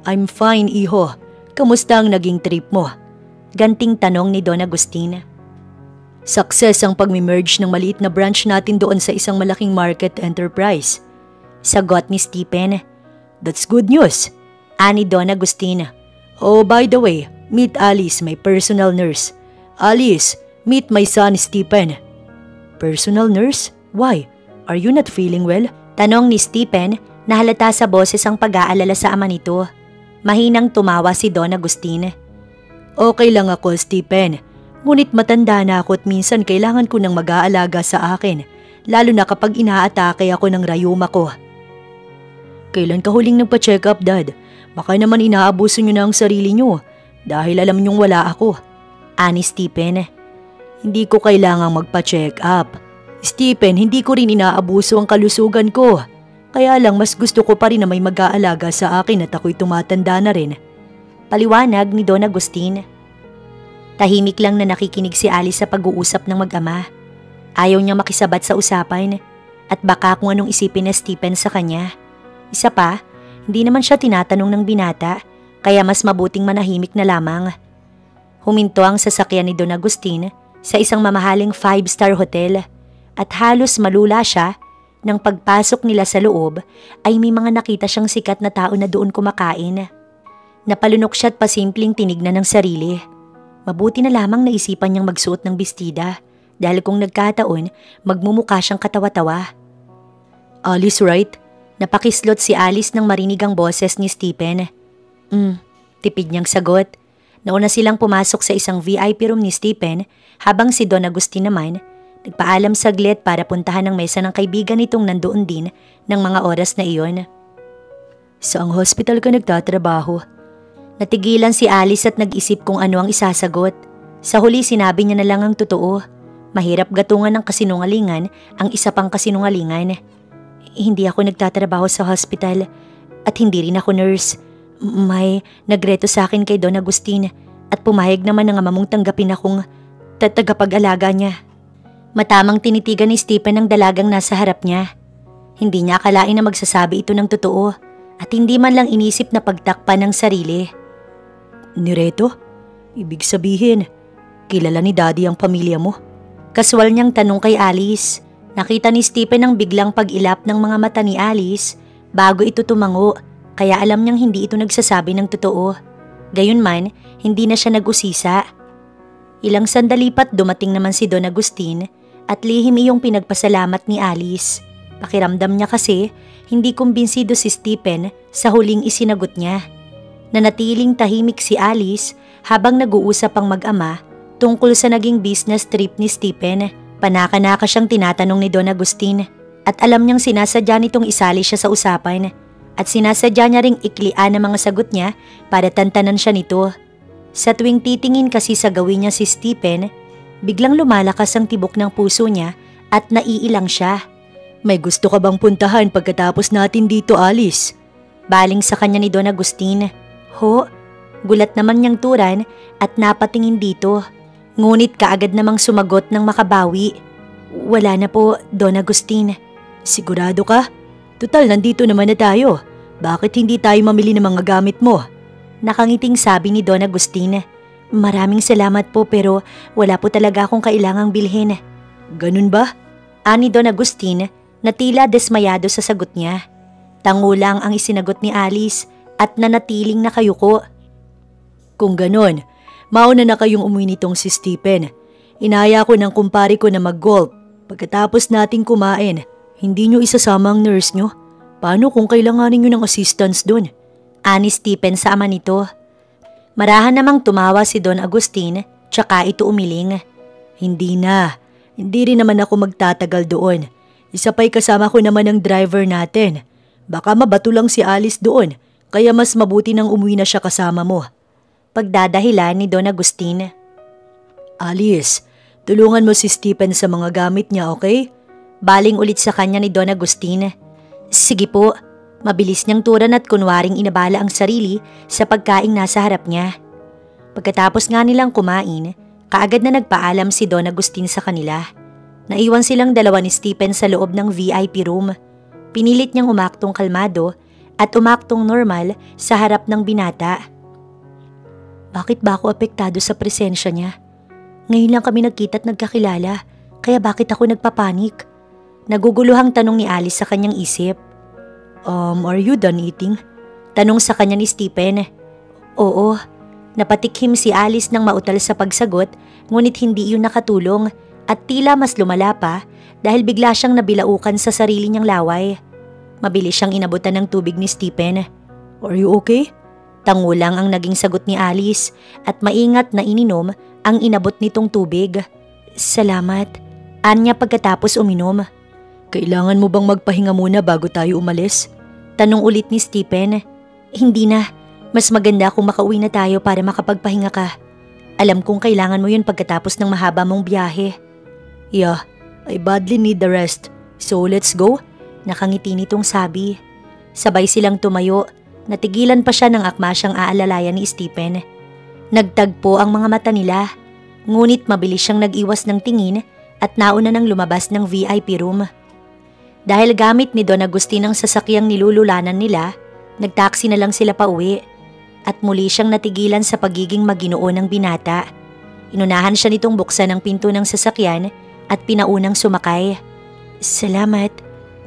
I'm fine, iho. Kamusta ang naging trip mo? Ganting tanong ni Don Agustin. Success ang pag-merge ng maliit na branch natin doon sa isang malaking market enterprise. Sagot ni Stephen. That's good news, ani Don Agustin. Oh, by the way, meet Alice, my personal nurse. Alice, meet my son Stephen. Personal nurse? Why? Are you not feeling well? Tanong ni Stephen na halata sa boses ang pag-aalala sa ama nito. Mahinang tumawa si Don Agustin. Okay lang ako, Stephen. Ngunit matanda na ako at minsan kailangan ko ng mag-aalaga sa akin, lalo na kapag inaatake ako ng rayuma ko. Kailan ka huling nagpa-check up, Dad? Baka naman inaabuso niyo na ang sarili niyo dahil alam niyong wala ako. Ani Stephen. Hindi ko kailangang magpa-check up. Stephen, hindi ko rin inaabuso ang kalusugan ko. Kaya lang mas gusto ko pa rin na may mag-aalaga sa akin at ako'y tumatanda na rin. Paliwanag ni Don Agustin. Tahimik lang na nakikinig si Alice sa pag-uusap ng mag-ama. Ayaw niyang makisabat sa usapan at baka kung anong isipin na Stephen sa kanya. Isa pa, hindi naman siya tinatanong ng binata kaya mas mabuting manahimik na lamang. Huminto ang sasakyan ni Don Agustin sa isang mamahaling 5-star hotel at halos malula siya nang pagpasok nila sa loob ay may mga nakita siyang sikat na tao na doon kumakain. Napalunok siya at pasimpleng tinignan ng sarili. Mabuti na lamang naisipan niyang magsuot ng bestida dahil kung nagkataon, magmumukha siyang katawa-tawa. Alice, right? Napakislot si Alice nang marinig ang boses ni Stephen. Tipid niyang sagot. Nauna silang pumasok sa isang VIP room ni Stephen habang si Don Agustin naman nagpaalam saglit para puntahan ang mesa ng kaibigan nitong nandoon din ng mga oras na iyon. Saang hospital ka nagtatrabaho? Natigilan si Alice at nag-isip kung ano ang isasagot. Sa huli sinabi niya na lang ang totoo. Mahirap gatungan ng kasinungalingan ang isa pang kasinungalingan. Hindi ako nagtatrabaho sa hospital at hindi rin ako nurse. May nagreto sa akin kay Don Agustin at pumayag naman ng ama mong tanggapin akong tagapag-alaga niya. Matamang tinitigan ni Stephen ang dalagang nasa harap niya. Hindi niya akalain na magsasabi ito ng totoo at hindi man lang inisip na pagtakpan ng sarili. Nireto? Ibig sabihin, kilala ni Daddy ang pamilya mo? Kaswal niyang tanong kay Alice. Nakita ni Stephen ang biglang pag-ilap ng mga mata ni Alice bago ito tumango kaya alam niyang hindi ito nagsasabi ng totoo. Gayunman, hindi na siya nag-usisa. Ilang sandali pa't dumating naman si Don Agustin at lihim iyong pinagpasalamat ni Alice. Pakiramdam niya kasi hindi kumbinsido si Stephen sa huling isinagot niya. Nanatiling tahimik si Alice habang nag-uusap ang mag-ama tungkol sa naging business trip ni Stephen. Panaka-naka siyang tinatanong ni Don Agustin at alam niyang sinasadya nitong isali siya sa usapan at sinasadya niya ring iklian ang mga sagot niya para tantanan siya nito. Sa tuwing titingin kasi sa gawin niya si Stephen, biglang lumalakas ang tibok ng puso niya at naiilang siya. May gusto ka bang puntahan pagkatapos natin dito, Alice? Baling sa kanya ni Don Agustin. Ho, gulat naman niyang turan at napatingin dito. Ngunit kaagad namang sumagot ng makabawi. Wala na po, Don Agustin. Sigurado ka? Tutal, nandito naman na tayo. Bakit hindi tayo mamili ng mga gamit mo? Nakangiting sabi ni Don Agustin. Maraming salamat po pero wala po talaga akong kailangang bilhin. Ganun ba? Ani Don Agustin na tila desmayado sa sagot niya. Tango lang ang isinagot ni Alice at nanatiling nakayuko. Kung ganon, mauna na kayong umuwi nitong si Stephen. Inaya ko ng kumpare ko na mag-golf. Pagkatapos nating kumain, hindi nyo isasama ang nurse nyo. Paano kung kailanganin nyo ng assistance doon? Ani Stephen sa ama nito. Marahan namang tumawa si Don Agustin tsaka ito umiling. Hindi na. Hindi rin naman ako magtatagal doon. Isa pa'y kasama ko naman ang driver natin. Baka mabato lang si Alice doon. Kaya mas mabuti nang umuwi na siya kasama mo. Pagdadahilan ni Don Agustin. Alice, tulungan mo si Stephen sa mga gamit niya, okay? Baling ulit sa kanya ni Don Agustin. Sige po. Mabilis niyang turan at kunwaring inabala ang sarili sa pagkaing nasa harap niya. Pagkatapos nga nilang kumain, Kaagad na nagpaalam si Don Agustin sa kanila. Naiwan silang dalawa ni Stephen sa loob ng VIP room. Pinilit niyang umaktong kalmado at umaktong normal sa harap ng binata. Bakit ba ako apektado sa presensya niya? Ngayon lang kami nagkita at nagkakilala, kaya bakit ako nagpapanik? Naguguluhang tanong ni Alice sa kanyang isip. Are you done eating? Tanong sa kanya ni Stephen. Oo. Napatikhim si Alice ng mautal sa pagsagot, ngunit hindi yun nakatulong at tila mas lumala pa dahil bigla siyang nabilaukan sa sarili niyang laway. Mabilis siyang inabutan ng tubig ni Stephen. Are you okay? Tangulang ang naging sagot ni Alice at maingat na ininom ang inabot nitong tubig. Salamat. Anya pagkatapos uminom. Kailangan mo bang magpahinga muna bago tayo umalis? Tanong ulit ni Stephen. Hindi na. Mas maganda kung makauwi na tayo para makapagpahinga ka. Alam kong kailangan mo yun pagkatapos ng mahaba mong biyahe. Yeah, I badly need the rest. So let's go? Nakangiti nitong sabi. Sabay silang tumayo. Natigilan pa siya ng akma siyang aalalayan ni Stephen. Nagtagpo ang mga mata nila. Ngunit mabilis siyang nag-iwas ng tingin at nauna nang lumabas ng VIP room. Dahil gamit ni Don Agustin ang sasakyang nilululanan nila, nagtaksi na lang sila pa uwi. At muli siyang natigilan sa pagiging maginoo ng binata. Inunahan siya nitong buksan ang pinto ng sasakyan at pinaunang sumakay. Salamat.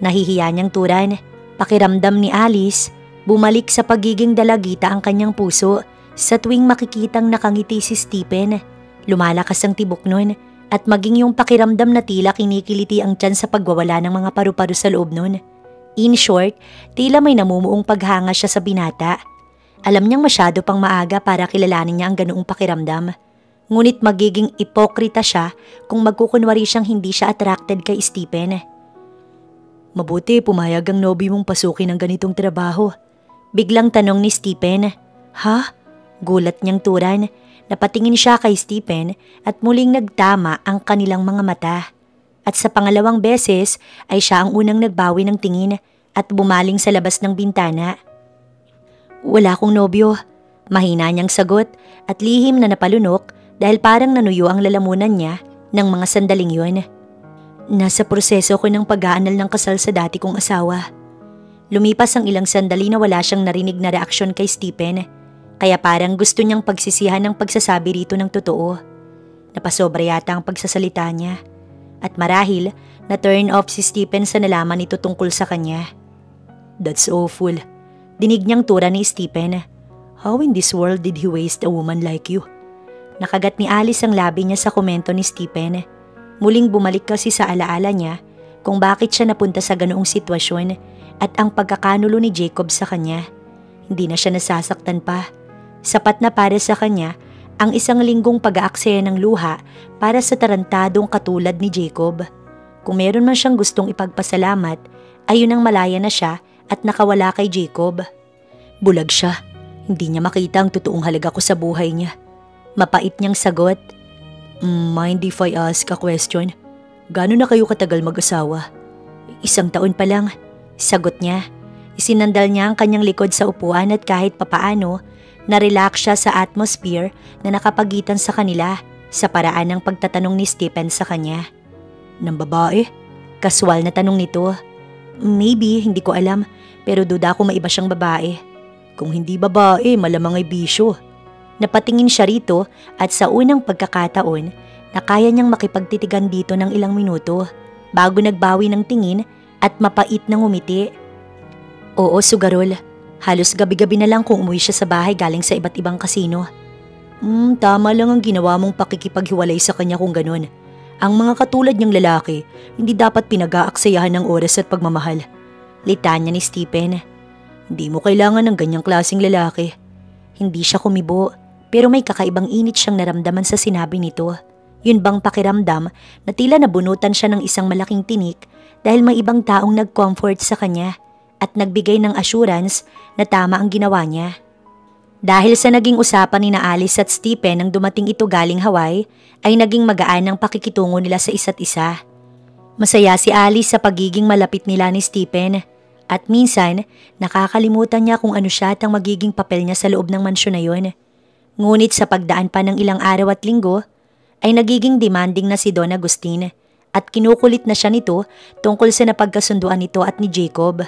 Nahihiya niyang turan. Pakiramdam ni Alice, bumalik sa pagiging dalagita ang kanyang puso sa tuwing makikitang nakangiti si Stephen. Lumalakas ang tibok nun at maging yung pakiramdam na tila kinikiliti ang tiyan sa pagwawala ng mga paru-paro sa loob nun. In short, tila may namumuong paghanga siya sa binata. Alam niyang masyado pang maaga para kilalanin niya ang ganoong pakiramdam. Ngunit magiging ipokrita siya kung magkukunwari siyang hindi siya attracted kay Stephen. Mabuti pumayag ang nobyo mong pasukin ng ganitong trabaho. Biglang tanong ni Stephen. Ha? Gulat niyang turan. Napatingin siya kay Stephen at muling nagtama ang kanilang mga mata. At sa pangalawang beses ay siya ang unang nagbawi ng tingin at bumaling sa labas ng bintana. Wala akong nobyo. Mahina niyang sagot at lihim na napalunok dahil parang nanuyo ang lalamunan niya ng mga sandaling yun. Nasa proseso ko ng pag-aanal ng kasal sa dati kong asawa. Lumipas ang ilang sandali na wala siyang narinig na reaksyon kay Stephen, kaya parang gusto niyang pagsisihan ng pagsasabi rito ng totoo. Napasobra yata ang pagsasalita niya at marahil na turn off si Stephen sa nalaman ito tungkol sa kanya. That's awful. Dinig niyang tura ni Stephen. How in this world did he waste a woman like you? Nakagat ni Alice ang labi niya sa komento ni Stephen. Muling bumalik kasi sa alaala niya kung bakit siya napunta sa ganoong sitwasyon at ang pagkakanulo ni Jacob sa kanya. Hindi na siya nasasaktan pa. Sapat na para sa kanya ang isang linggong pag-aaksaya ng luha para sa tarantadong katulad ni Jacob. Kung meron man siyang gustong ipagpasalamat, ayun ang malaya na siya at nakawala kay Jacob. Bulag siya. Hindi niya makita ang totoong halaga ko sa buhay niya. Mapait niyang sagot. Mind if I ask a question? Gano'n na kayo katagal mag-asawa? 1 taon pa lang, sagot niya. Isinandal niya ang kanyang likod sa upuan at kahit papaano, na-relax siya sa atmosphere na nakapagitan sa kanila sa paraan ng pagtatanong ni Stephen sa kanya. Ng babae? Kaswal na tanong nito. Maybe, hindi ko alam, pero duda ko maiba siyang babae. Kung hindi babae, malamang ay bisyo. Napatingin siya rito at sa unang pagkakataon na kaya niyang makipagtitigan dito ng ilang minuto bago nagbawi ng tingin at mapait na ngumiti. Oo, sugarol. Halos gabi-gabi na lang kung umuwi siya sa bahay galing sa iba't ibang kasino. Tama lang ang ginawa mong pakikipaghiwalay sa kanya kung ganun. Ang mga katulad niyang lalaki, hindi dapat pinag-aaksayahan ng oras at pagmamahal. Litanya ni Stephen. Hindi mo kailangan ng ganyang klaseng lalaki. Hindi siya kumibo, pero may kakaibang init siyang naramdaman sa sinabi nito. Yun bang pakiramdam na tila nabunutan siya ng isang malaking tinik dahil may ibang taong nag-comfort sa kanya at nagbigay ng assurance na tama ang ginawa niya. Dahil sa naging usapan ni Alice at Stephen nang dumating ito galing Hawaii, ay naging magaan ang pakikitungo nila sa isa't isa. Masaya si Alice sa pagiging malapit nila ni Stephen at minsan nakakalimutan niya kung ano siya at ang magiging papel niya sa loob ng mansyon na yun. Ngunit sa pagdaan pa ng ilang araw at linggo, ay nagiging demanding na si Don Agustin at kinukulit na siya nito tungkol sa napagkasunduan nito at ni Jacob.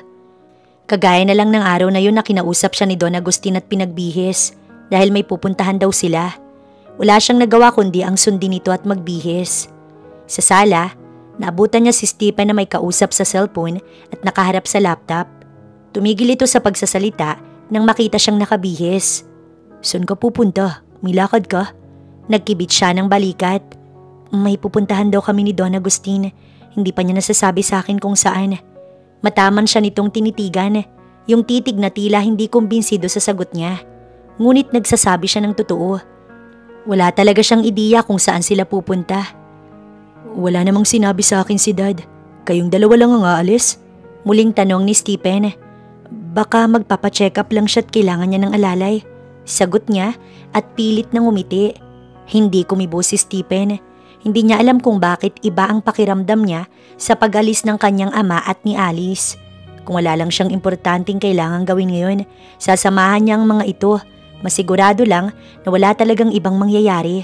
Kagaya na lang ng araw na yun na kinausap siya ni Don Agustin at pinagbihis dahil may pupuntahan daw sila. Wala siyang nagawa kundi ang sundin nito at magbihis. Sa sala, naabutan niya si Stephen na may kausap sa cellphone at nakaharap sa laptop. Tumigil ito sa pagsasalita nang makita siyang nakabihis. "Saan ka pupunta? May lakad ka?" Nagkibit siya ng balikat. "May pupuntahan daw kami ni Don Agustin. Hindi pa niya nasasabi sa akin kung saan." Mataman siya nitong tinitigan, yung titig na tila hindi kumbinsido sa sagot niya. Ngunit nagsasabi siya ng totoo. Wala talaga siyang ideya kung saan sila pupunta. "Wala namang sinabi sa akin si Dad. Kayong dalawa lang ang aalis?" Muling tanong ni Stephen. Baka magpapacheck up lang siya at kailangan niya ng alalay. Sagot niya at pilit nang umiti. Hindi kumibo si Stephen. Hindi niya alam kung bakit iba ang pakiramdam niya sa pag-alis ng kanyang ama at ni Alice. Kung wala lang siyang importanteng kailangang gawin ngayon, sasamahan niya ang mga ito. Masigurado lang na wala talagang ibang mangyayari.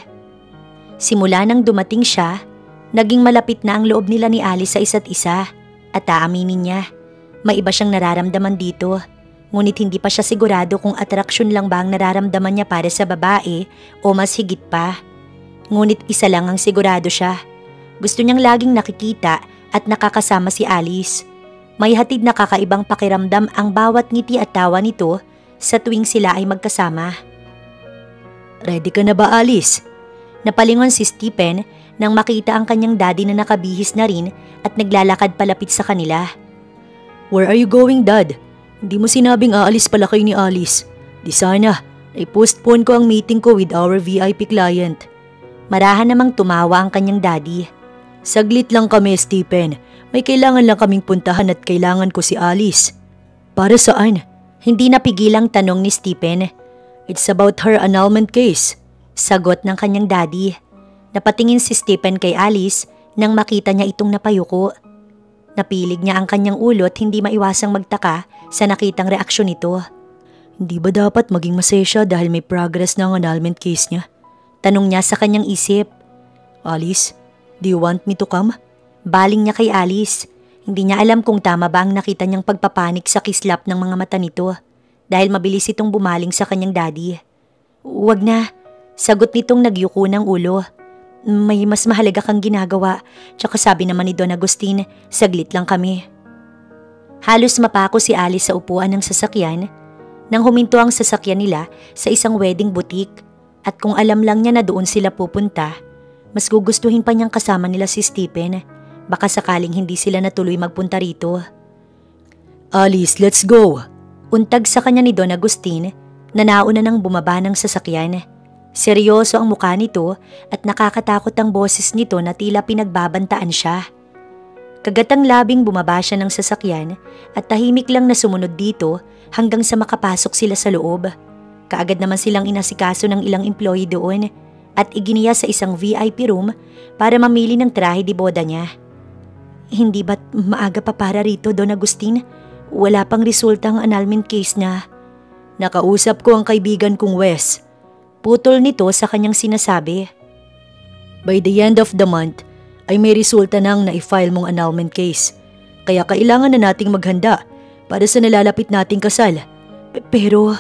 Simula nang dumating siya, naging malapit na ang loob nila ni Alice sa isa't isa at aaminin niya. May iba siyang nararamdaman dito. Ngunit hindi pa siya sigurado kung atraksyon lang ba ang nararamdaman niya para sa babae o mas higit pa. Ngunit isa lang ang sigurado siya. Gusto niyang laging nakikita at nakakasama si Alice. May hatid na kakaibang pakiramdam ang bawat ngiti at tawa nito sa tuwing sila ay magkasama. "Ready ka na ba, Alice?" Napalingon si Stephen nang makita ang kanyang daddy na nakabihis na rin at naglalakad palapit sa kanila. "Where are you going, Dad? Hindi mo sinabing aalis pala kayo ni Alice. Di sana, i-postpone ko ang meeting ko with our VIP client." Marahan namang tumawa ang kanyang daddy. "Saglit lang kami, Stephen. May kailangan lang kaming puntahan at kailangan ko si Alice." "Para saan?" Hindi napigilang tanong ni Stephen. "It's about her annulment case." Sagot ng kanyang daddy. Napatingin si Stephen kay Alice nang makita niya itong napayuko. Napilig niya ang kanyang ulo at hindi maiwasang magtaka sa nakitang reaksyon nito. "Hindi ba dapat maging masaya siya dahil may progress na ang annulment case niya?" Tanong niya sa kanyang isip. "Alice, do you want me to come?" Baling niya kay Alice. Hindi niya alam kung tama ba ang nakita niyang pagpapanik sa kislap ng mga mata nito dahil mabilis itong bumaling sa kanyang daddy. "Huwag na," sagot nitong nagyuko ng ulo. "May mas mahalaga kang ginagawa, tsaka sabi naman ni Don Agustin, saglit lang kami." Halos mapako si Alice sa upuan ng sasakyan nang huminto ang sasakyan nila sa isang wedding boutique at kung alam lang niya na doon sila pupunta, mas gugustuhin pa niyang kasama nila si Stephen. Baka sakaling hindi sila natuloy magpunta rito. "Alice, let's go!" Untag sa kanya ni Don Agustin na nauna nang bumaba ng sasakyan. Seryoso ang mukha nito at nakakatakot ang boses nito na tila pinagbabantaan siya. Kagatang labing bumaba siya ng sasakyan at tahimik lang na sumunod dito hanggang sa makapasok sila sa loob. Kaagad naman silang inasikaso ng ilang employee doon at iginiya sa isang VIP room para mamili ng trahe de boda niya. "Hindi ba't maaga pa para rito, Don Agustin? Wala pang resulta ang annulment case na." "Nakausap ko ang kaibigan kong Wes." Putol nito sa kanyang sinasabi. "By the end of the month ay may resulta nang na-file mong annulment case. Kaya kailangan na nating maghanda para sa nalalapit nating kasal." Pero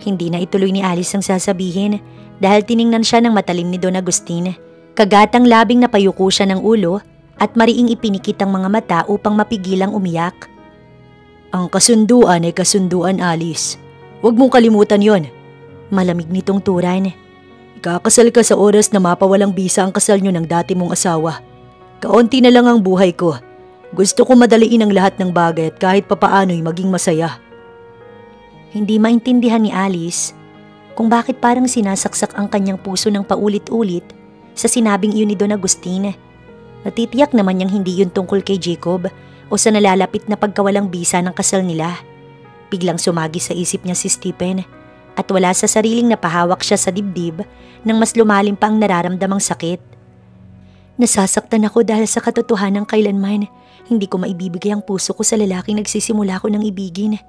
hindi na ituloy ni Alice ang sasabihin dahil tiningnan siya ng matalim ni Don Agustin. Kagatang labing napayuko siya ng ulo at mariing ipinikit ang mga mata upang mapigilang umiyak. "Ang kasunduan ay kasunduan, Alice. Huwag mong kalimutan yon." Malamig nitong turan. "Ikakasal ka sa oras na mapawalang bisa ang kasal nyo ng dati mong asawa. Kaunti na lang ang buhay ko. Gusto ko madaliin ang lahat ng bagay at kahit papaano'y maging masaya." Hindi maintindihan ni Alice kung bakit parang sinasaksak ang kanyang puso ng paulit-ulit sa sinabing iyon ni Don Agustin. Natitiyak naman niyang hindi yun tungkol kay Jacob o sa nalalapit na pagkawalang bisa ng kasal nila. Biglang sumagi sa isip niya si Stephen at wala sa sariling napahawak siya sa dibdib nang mas lumalim pa ang nararamdamang sakit. "Nasasaktan ako dahil sa katotohanan kailanman hindi ko maibibigay ang puso ko sa lalaking nagsisimula ko ng ibigin."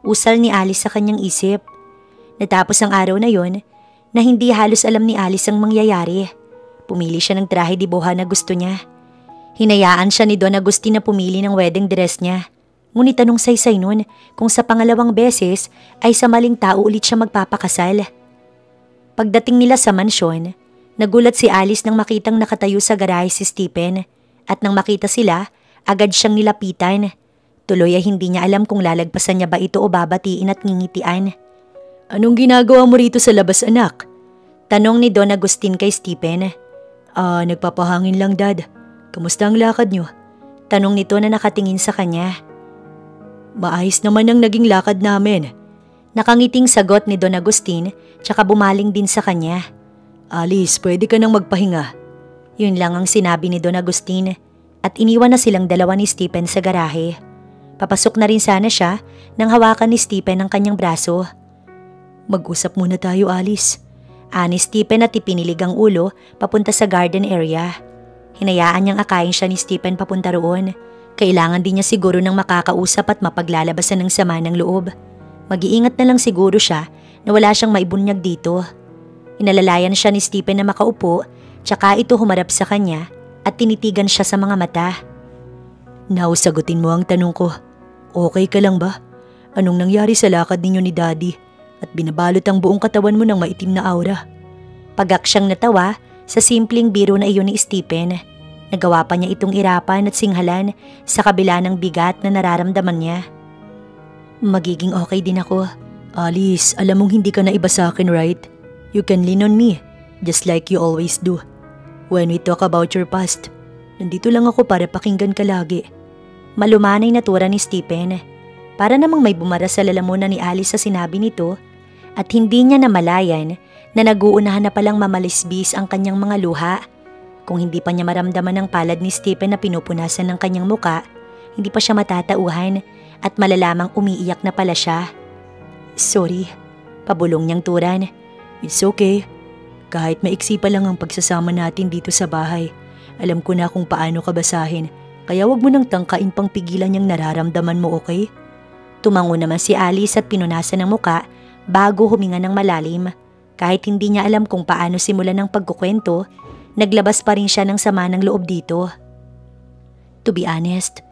Usal ni Alice sa kanyang isip. Natapos ang araw na yon na hindi halos alam ni Alice ang mangyayari. Pumili siya ng trahe de boha na gusto niya. Hinayaan siya ni Don Agustin na pumili ng wedding dress niya. Ngunit anong saysay nun kung sa pangalawang beses ay sa maling tao ulit siya magpapakasal. Pagdating nila sa mansyon, nagulat si Alice nang makitang nakatayo sa garahe si Stephen at nang makita sila, agad siyang nilapitan. Tuloy ay hindi niya alam kung lalagpasan niya ba ito o babatiin at ngingitian. Anong ginagawa mo rito sa labas, anak? Tanong ni Don Agustin kay Stephen. Nagpapahangin lang, Dad. Kamusta ang lakad niyo? Tanong nito na nakatingin sa kanya. Maayos naman ang naging lakad namin. Nakangiting sagot ni Don Agustin tsaka bumaling din sa kanya. Alice, pwede ka nang magpahinga. Yun lang ang sinabi ni Don Agustin at iniwan na silang dalawa ni Stephen sa garahe. Papasok na rin sana siya nang hawakan ni Stephen ang kanyang braso. Mag-usap muna tayo, Alice. Ani Stephen at ipinilig ang ulo papunta sa garden area. Hinayaan niyang akayin siya ni Stephen papunta roon. Kailangan din niya siguro ng makakausap at mapaglalabasan ng sama ng loob. Mag-iingat na lang siguro siya na wala siyang maibunyag dito. Inalalayan siya ni Stephen na makaupo tsaka ito humarap sa kanya at tinitigan siya sa mga mata. Now, sagutin mo ang tanong ko. Okay ka lang ba? Anong nangyari sa lakad ninyo ni Daddy? At binabalot ang buong katawan mo ng maitim na aura. Pagak siyang natawa sa simpleng biro na iyon ni Stephen. Nagawa pa niya itong irapan at singhalan sa kabila ng bigat na nararamdaman niya. Magiging okay din ako. Alice, alam mong hindi ka na iba sa akin, right? You can lean on me, just like you always do. When we talk about your past, nandito lang ako para pakinggan ka lagi. Malumanay na tura ni Stephen. Para namang may bumara sa lalamunan ni Alice sa sinabi nito at hindi niya namalayan na naguunahan na palang mamalisbis ang kanyang mga luha. Kung hindi pa niya maramdaman ang palad ni Stephen na pinupunasan ng kanyang muka, hindi pa siya matatauhan at malalamang umiiyak na pala siya. Sorry, pabulong niyang turan. It's okay. Kahit maiksi pa lang ang pagsasama natin dito sa bahay, alam ko na kung paano ka basahin, kaya wag mo nang tangkain pang pigilan yung nararamdaman mo, okay? Tumango naman si Alice at pinunasan ng muka bago huminga ng malalim. Kahit hindi niya alam kung paano simulan ng pagkukwento, naglabas pa rin siya ng sama ng loob dito. To be honest,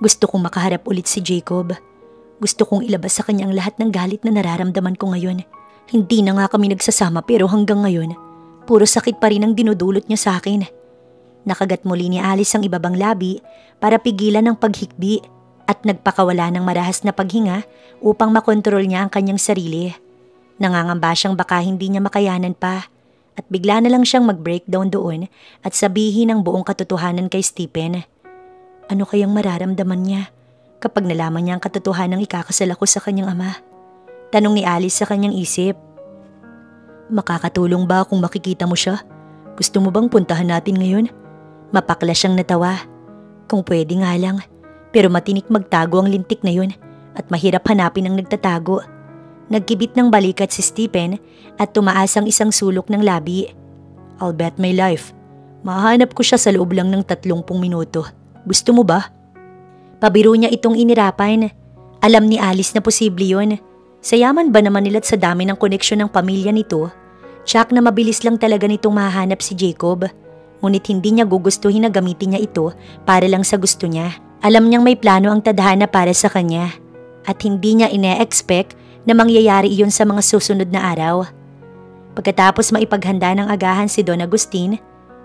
gusto kong makaharap ulit si Jacob. Gusto kong ilabas sa kanya ang lahat ng galit na nararamdaman ko ngayon. Hindi na nga kami nagsasama pero hanggang ngayon, puro sakit pa rin ang dinudulot niya sa akin. Nakagat muli ni Alice ang ibabang labi para pigilan ang paghikbi at nagpakawala ng marahas na paghinga upang makontrol niya ang kanyang sarili. Nangangamba siyang baka hindi niya makayanan pa at bigla na lang siyang mag-breakdown doon at sabihin ang buong katotohanan kay Stephen. Ano kayang mararamdaman niya kapag nalaman niya ang katotohanang ikakasal ako sa kanyang ama? Tanong ni Alice sa kanyang isip. Makakatulong ba kung makikita mo siya? Gusto mo bang puntahan natin ngayon? Mapakla siyang natawa. Kung pwede nga lang, pero matinik magtago ang lintik na yun at mahirap hanapin ang nagtatago. Nagkibit ng balikat si Stephen at tumaas ang isang sulok ng labi. I'll bet my life. Mahanap ko siya sa loob lang ng 30 minuto. Gusto mo ba? Pabiro niya itong inirapan. Alam ni Alice na posible yun. Sa yaman ba naman nila't sa dami ng koneksyon ng pamilya nito, tsak na mabilis lang talaga nitong mahanap si Jacob. Ngunit hindi niya gugustuhin na gamitin niya ito para lang sa gusto niya. Alam niyang may plano ang tadhana para sa kanya at hindi niya ine-expect na mangyayari iyon sa mga susunod na araw. Pagkatapos maipaghanda ng agahan si Don Agustin,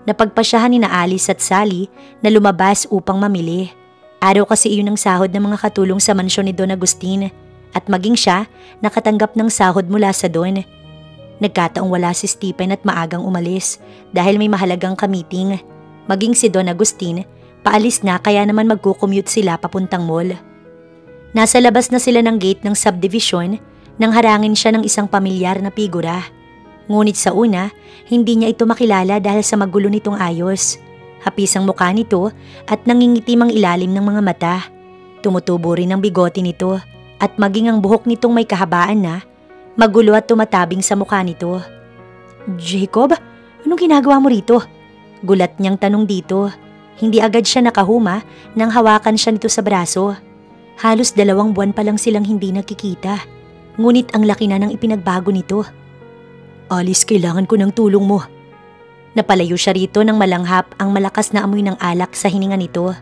napagpasyahan ni na Alice at Sally na lumabas upang mamili. Araw kasi iyon ang sahod ng mga katulong sa mansyon ni Don Agustin at maging siya nakatanggap ng sahod mula sa Don. Nagkataong wala si Stephen at maagang umalis dahil may mahalagang ka-meeting. Maging si Don Agustin, paalis na kaya naman magkukommute sila papuntang mall. Nasa labas na sila ng gate ng subdivision nang harangin siya ng isang pamilyar na figura. Ngunit sa una, hindi niya ito makilala dahil sa magulo nitong ayos. Hapis ang mukha nito at nangingitim ang ilalim ng mga mata. Tumutubo rin ang bigote nito at maging ang buhok nitong may kahabaan na, magulo at tumatabing sa mukha nito. Jacob, anong ginagawa mo rito? Gulat niyang tanong dito. Hindi agad siya nakahuma nang hawakan siya nito sa braso. Halos 2 buwan pa lang silang hindi nakikita. Ngunit ang laki na ng ipinagbago nito. Alice, kailangan ko ng tulong mo. Napalayo siya rito nang malanghap ang malakas na amoy ng alak sa hininga nito.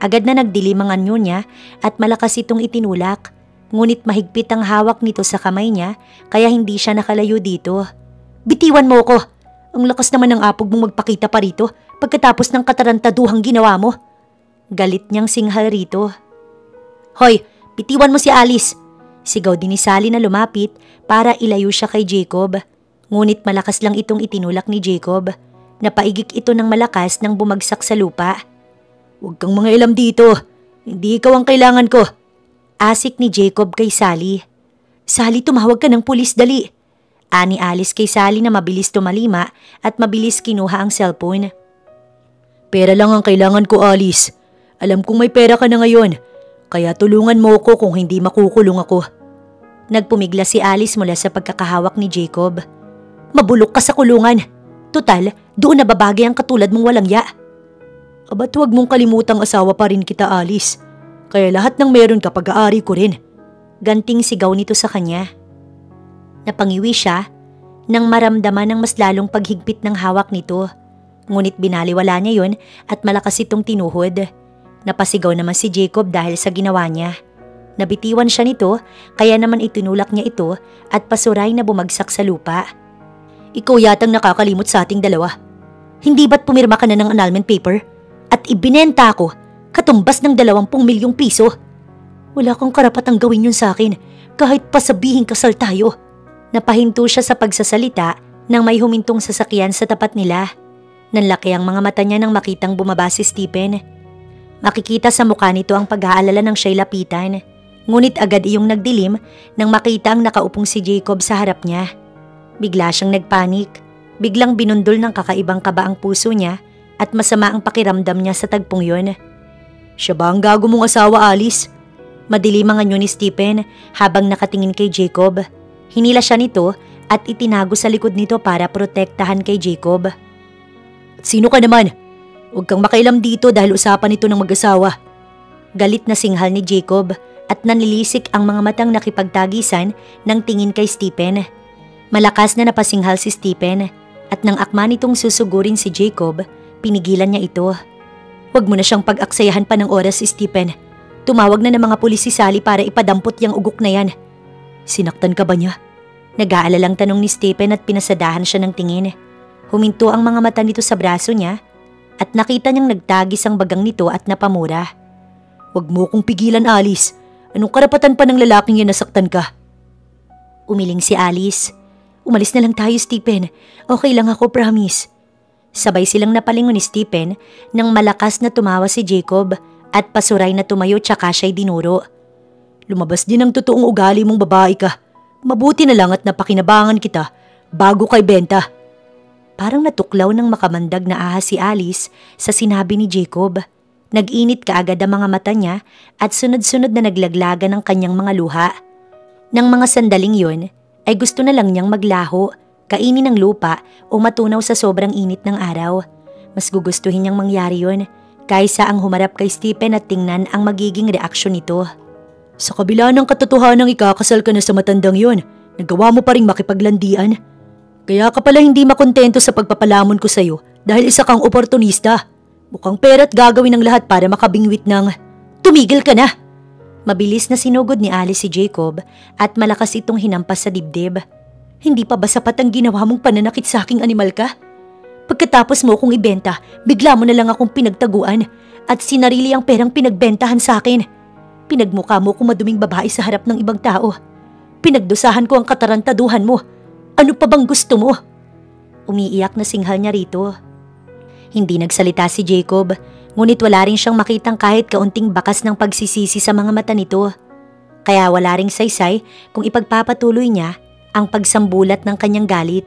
Agad na nagdilim ang anyo niya at malakas itong itinulak, ngunit mahigpit ang hawak nito sa kamay niya kaya hindi siya nakalayo dito. Bitiwan mo ko! Ang lakas naman ng apog mong magpakita pa rito pagkatapos ng katarantaduhang ginawa mo. Galit niyang singhal rito. Hoy, bitiwan mo si Alice! Sigaw din ni Sally na lumapit para ilayo siya kay Jacob. Ngunit malakas lang itong itinulak ni Jacob. Napaigik ito ng malakas nang bumagsak sa lupa. Huwag kang mga ilam dito. Hindi ikaw ang kailangan ko. Asik ni Jacob kay Sally. Sally, tumawag ka ng pulis dali. Ani Alice kay Sally na mabilis tumalima at mabilis kinuha ang cellphone. Pera lang ang kailangan ko, Alice. Alam kong may pera ka na ngayon. Kaya tulungan mo ko kung hindi makukulong ako. Nagpumigla si Alice mula sa pagkakahawak ni Jacob. Mabulok ka sa kulungan. Tutal, doon nababagay ang katulad mong walang ya. Aba't huwag mong kalimutang asawa pa rin kita, Alice. Kaya lahat ng meron ka pag-aari ko rin. Ganting sigaw nito sa kanya. Napangiwi siya nang maramdaman ng mas lalong paghigpit ng hawak nito. Ngunit binaliwala niya yon at malakas itong tinuhod. Napasigaw naman si Jacob dahil sa ginawa niya. Nabitiwan siya nito kaya naman itinulak niya ito at pasuray na bumagsak sa lupa. Ikaw yatang nakakalimot sa ating dalawa. Hindi ba't pumirma ka na ng annulment paper? At ibinenta ako katumbas ng 20 milyong piso. Wala kang karapatang gawin yun sa akin kahit pa sabihing kasal tayo. Napahinto siya sa pagsasalita nang may humintong sasakyan sa tapat nila. Nanlaki ang mga mata niya nang makitang bumaba si Stephen. Makikita sa mukha nito ang pag-aalala ng siya'y lapitan. Ngunit agad iyong nagdilim nang makita ang nakaupong si Jacob sa harap niya. Bigla siyang nagpanik. Biglang binundol ng kakaibang kaba ang puso niya at masama ang pakiramdam niya sa tagpong yun. Siya ba ang gago mong asawa, Alice? Madilim ang anyo ni Stephen habang nakatingin kay Jacob. Hinila siya nito at itinago sa likod nito para protektahan kay Jacob. At sino ka naman? Huwag kang makailam dito dahil usapan ito ng mag-asawa. Galit na singhal ni Jacob at nanilisik ang mga matang nakipagtagisan ng tingin kay Stephen. Malakas na napasinghal si Stephen at nang akma nitong susugurin si Jacob, pinigilan niya ito. Huwag mo na siyang pag-aksayahan pa ng oras, Stephen. Tumawag na ng mga pulis si Sally para ipadampot yang ugok na yan. Sinaktan ka ba niya? Nag-aalalang tanong ni Stephen at pinasadahan siya ng tingin. Huminto ang mga mata nito sa braso niya at nakita niyang nagtagis ang bagang nito at napamura. Huwag mo kong pigilan, Alice. Anong karapatan pa ng lalaking yan nasaktan ka? Umiling si Alice. Umalis na lang tayo, Stephen. Okay lang ako, promise. Sabay silang napalingon ni Stephen nang malakas na tumawa si Jacob at pasuray na tumayo tsaka siya'y dinuro. Lumabas din ang totoong ugali mong babae ka. Mabuti na lang at napakinabangan kita bago kay benta. Parang natuklaw ng makamandag na ahas si Alice sa sinabi ni Jacob. Nag-init kaagad ang mga mata niya at sunod-sunod na naglaglagan ng kanyang mga luha. Nang mga sandaling yon ay gusto na lang niyang maglaho, kainin ng lupa o matunaw sa sobrang init ng araw. Mas gugustuhin niyang mangyari yon kaysa ang humarap kay Stephen at tingnan ang magiging reaksyon nito. Sa kabila ng katotohanang ikakasal ka na sa matandang yon, nagawa mo pa ring makipaglandian. Kaya ka pala hindi makontento sa pagpapalamon ko sa'yo dahil isa kang oportunista. Mukhang pera't gagawin ng lahat para makabingwit ng... Tumigil ka na! Mabilis na sinugod ni Alice si Jacob at malakas itong hinampas sa dibdib. Hindi pa ba sapat ang ginawa mong pananakit sa aking animal ka? Pagkatapos mo akong ibenta, bigla mo na lang akong pinagtaguan at sinarili ang perang pinagbentahan sa akin. Pinagmukha mo kung maduming babae sa harap ng ibang tao. Pinagdusahan ko ang katarantaduhan mo. Ano pa bang gusto mo? Umiiyak na singhal niya rito. Hindi nagsalita si Jacob, ngunit wala rin siyang makitang kahit kaunting bakas ng pagsisisi sa mga mata nito. Kaya wala ring saysay kung ipagpapatuloy niya ang pagsambulat ng kanyang galit.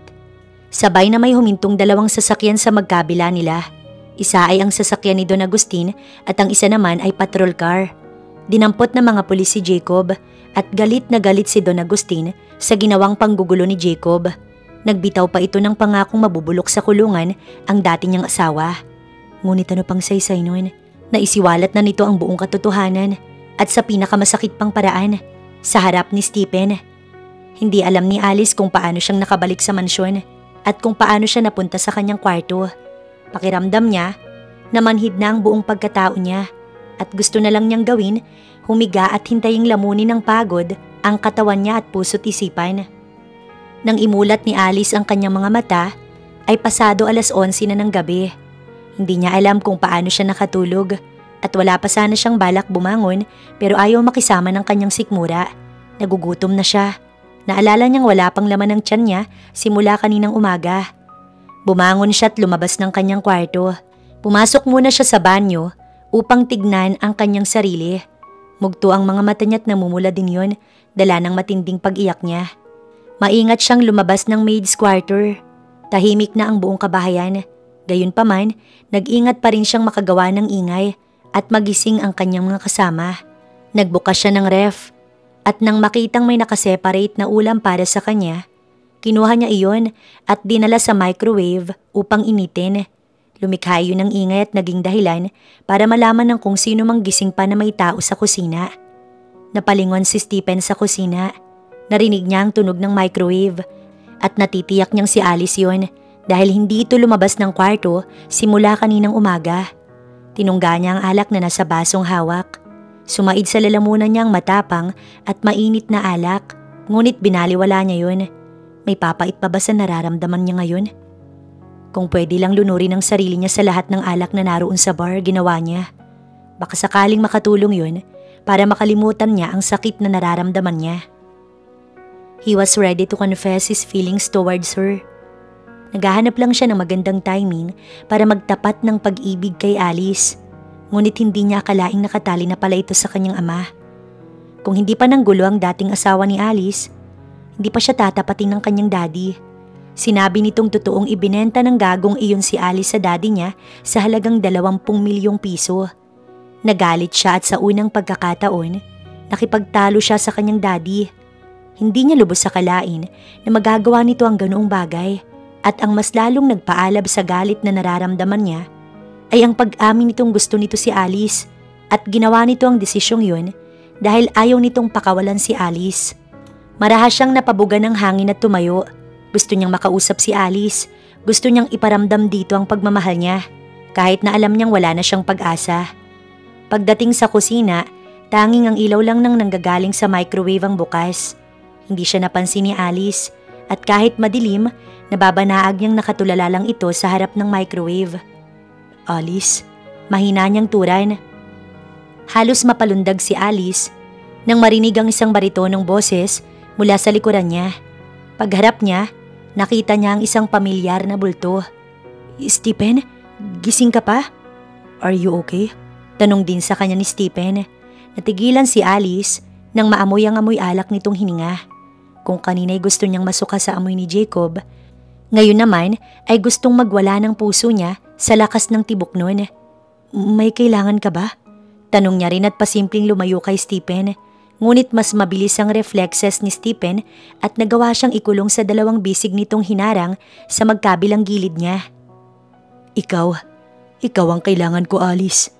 Sabay na may humintong 2 sasakyan sa magkabila nila. Isa ay ang sasakyan ni Don Agustin at ang isa naman ay patrol car. Dinampot ng mga pulis si Jacob at galit na galit si Don Agustin sa ginawang panggugulo ni Jacob. Nagbitaw pa ito ng pangakong mabubulok sa kulungan ang dati niyang asawa. Ngunit ano pang saysay nun? Naisiwalat na nito ang buong katotohanan at sa pinakamasakit pang paraan, sa harap ni Stephen. Hindi alam ni Alice kung paano siyang nakabalik sa mansyon at kung paano siya napunta sa kanyang kwarto. Pakiramdam niya, namanhid na ang buong pagkatao niya at gusto na lang niyang gawin, humiga at hintaying lamunin ng pagod ang katawan niya at puso't isipan. Nang imulat ni Alice ang kanyang mga mata, ay pasado 11:00 na ng gabi. Hindi niya alam kung paano siya nakatulog at wala pa sana siyang balak bumangon pero ayaw makisama ng kanyang sikmura. Nagugutom na siya. Naalala niyang wala pang laman ng tiyan niya simula kaninang umaga. Bumangon siya at lumabas ng kanyang kwarto. Pumasok muna siya sa banyo upang tignan ang kanyang sarili. Mugto ang mga mata niya at namumula din yon, dala ng matinding pag-iyak niya. Maingat siyang lumabas ng maid's quarter. Tahimik na ang buong kabahayan. Gayunpaman, nag-ingat pa rin siyang makagawa ng ingay at magising ang kanyang mga kasama. Nagbukas siya ng ref at nang makitang may nakaseparate na ulam para sa kanya, kinuha niya iyon at dinala sa microwave upang initin. Lumikha yun ng ingay at naging dahilan para malaman ng kung sino mang gising pa na may tao sa kusina. Napalingon si Stephen sa kusina. Narinig niya ang tunog ng microwave at natitiyak niyang si Alice yun dahil hindi ito lumabas ng kwarto simula kaninang umaga. Tinungga niya ang alak na nasa basong hawak. Sumaid sa lalamunan niya ang matapang at mainit na alak, ngunit binaliwala niya yun. May papait pa ba sa nararamdaman niya ngayon? Kung pwede lang lunurin ang sarili niya sa lahat ng alak na naroon sa bar, ginawa niya. Baka sakaling makatulong yun para makalimutan niya ang sakit na nararamdaman niya. He was ready to confess his feelings towards her. Naghahanap lang siya ng magandang timing para magtapat ng pag-ibig kay Alice. Ngunit hindi niya akalaing nakatali na pala ito sa kanyang ama. Kung hindi pa nanggulo ang dating asawa ni Alice, hindi pa siya tatapatin ng kanyang daddy. Sinabi nitong totoong ibinenta ng gagong iyon si Alice sa daddy niya sa halagang 20 milyong piso. Nagalit siya at sa unang pagkakataon, nakipagtalo siya sa kanyang daddy. Hindi niya lubos akalain na magagawa nito ang ganoong bagay at ang mas lalong nagpaalab sa galit na nararamdaman niya ay ang pag-amin nitong gusto nito si Alice at ginawa nito ang desisyong yun dahil ayaw nitong pakawalan si Alice. Marahas siyang napabuga ng hangin at tumayo. Gusto niyang makausap si Alice. Gusto niyang iparamdam dito ang pagmamahal niya kahit na alam niyang wala na siyang pag-asa. Pagdating sa kusina, tanging ang ilaw lang nang nanggagaling sa microwave ang bukas. Hindi siya napansin ni Alice at kahit madilim, nababanaag niyang nakatulala lang ito sa harap ng microwave. Alice, mahina niyang turan. Halos mapalundag si Alice nang marinig ang isang baritonong boses mula sa likuran niya. Pagharap niya, nakita niya ang isang pamilyar na bulto. Stephen, gising ka pa? Are you okay? Tanong din sa kanya ni Stephen. Natigilan si Alice nang maamoy ang amoy alak nitong hininga. Kung kanina'y gusto niyang masuka sa amoy ni Jacob, ngayon naman ay gustong magwala ng puso niya sa lakas ng tibok nun. May kailangan ka ba? Tanong niya rin at pasimpleng lumayo kay Stephen. Ngunit mas mabilis ang reflexes ni Stephen at nagawa siyang ikulong sa dalawang bisig nitong hinarang sa magkabilang gilid niya. Ikaw ang kailangan ko, Alice.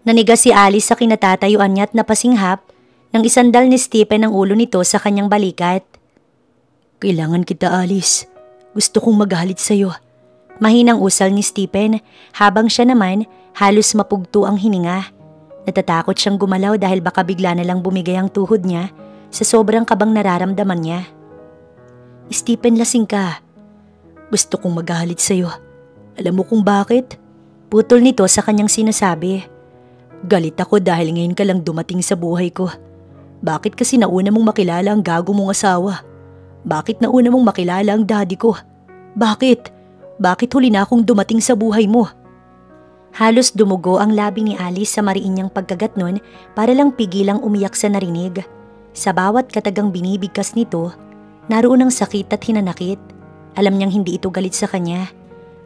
Naniga si Alice sa kinatatayuan niya at napasinghap nang isandal ni Stephen ang ulo nito sa kanyang balikat. Kailangan kita, Alice. Gusto kong magalit sa'yo. Mahinang usal ni Stephen habang siya naman halos mapugto ang hininga. Natatakot siyang gumalaw dahil baka bigla na lang bumigay ang tuhod niya sa sobrang kabang nararamdaman niya. Stephen, lasing ka. Gusto kong magalit sa'yo. Alam mo kung bakit? Putol nito sa kanyang sinasabi. Galit ako dahil ngayon ka lang dumating sa buhay ko. Bakit kasi nauna mong makilala ang gago mong asawa? Bakit nauna mong makilala ang daddy ko? Bakit? Bakit huli na akong dumating sa buhay mo? Halos dumugo ang labi ni Alice sa mariin niyang pagkagat nun para lang pigilang umiyak sa narinig. Sa bawat katagang binibigkas nito, naroon ang sakit at hinanakit. Alam niyang hindi ito galit sa kanya.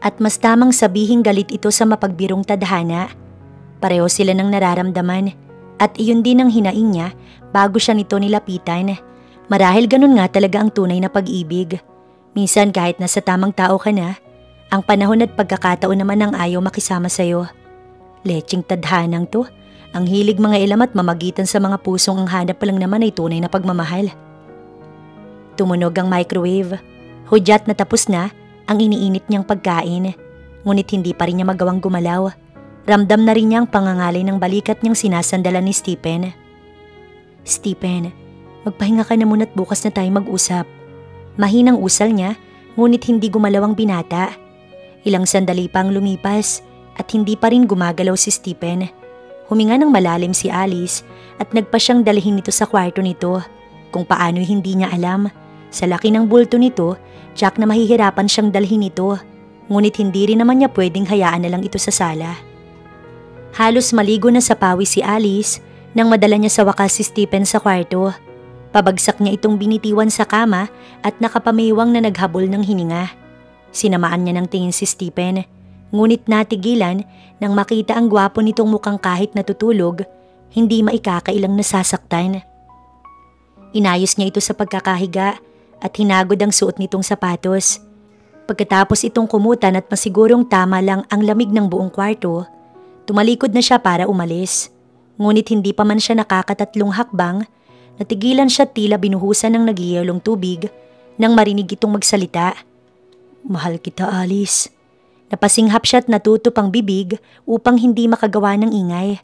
At mas tamang sabihing galit ito sa mapagbirong tadhana. Pareho sila ng nararamdaman at iyon din ang hinaing niya bago siya nito nilapitan. Marahil ganun nga talaga ang tunay na pag-ibig. Minsan kahit nasa tamang tao ka na, ang panahon at pagkakataon naman ang ayaw makisama sa'yo. Lecheng tadhanang to, ang hilig mga ilam at mamagitan sa mga pusong ang hanap lang naman ay tunay na pagmamahal. Tumunog ang microwave. Hudyat na tapos na ang iniinit niyang pagkain, ngunit hindi pa rin niya magawang gumalaw. Ramdam na rin niya ang pangangalay ng balikat niyang sinasandalan ni Stephen. Stephen, magpahinga ka na muna at bukas na tayo mag-usap. Mahinang usal niya, ngunit hindi gumalaw ang binata. Ilang sandali pang lumipas at hindi pa rin gumagalaw si Stephen. Huminga ng malalim si Alice at nagpa siyang dalhin ito sa kwarto nito. Kung paano hindi niya alam, sa laki ng bulto nito, Jack na mahihirapan siyang dalhin ito. Ngunit hindi rin naman niya pwedeng hayaan na lang ito sa sala. Halos maligo na sa pawis si Alice nang madala niya sa wakas si Stephen sa kwarto. Pabagsak niya itong binitiwan sa kama at nakapamiwang na naghabol ng hininga. Sinamaan niya ng tingin si Stephen, ngunit natigilan nang makita ang gwapo nitong mukhang kahit natutulog, hindi maikakailang nasasaktan. Inayos niya ito sa pagkakahiga at hinagod ang suot nitong sapatos. Pagkatapos itong kumutan at masigurong tama lang ang lamig ng buong kwarto, tumalikod na siya para umalis. Ngunit hindi pa man siya nakakatatlong hakbang, natigilan siya tila binuhusan ng nagyayalong tubig nang marinig itong magsalita. Mahal kita, Alice. Napasinghap siya at natutup ang bibig upang hindi makagawa ng ingay.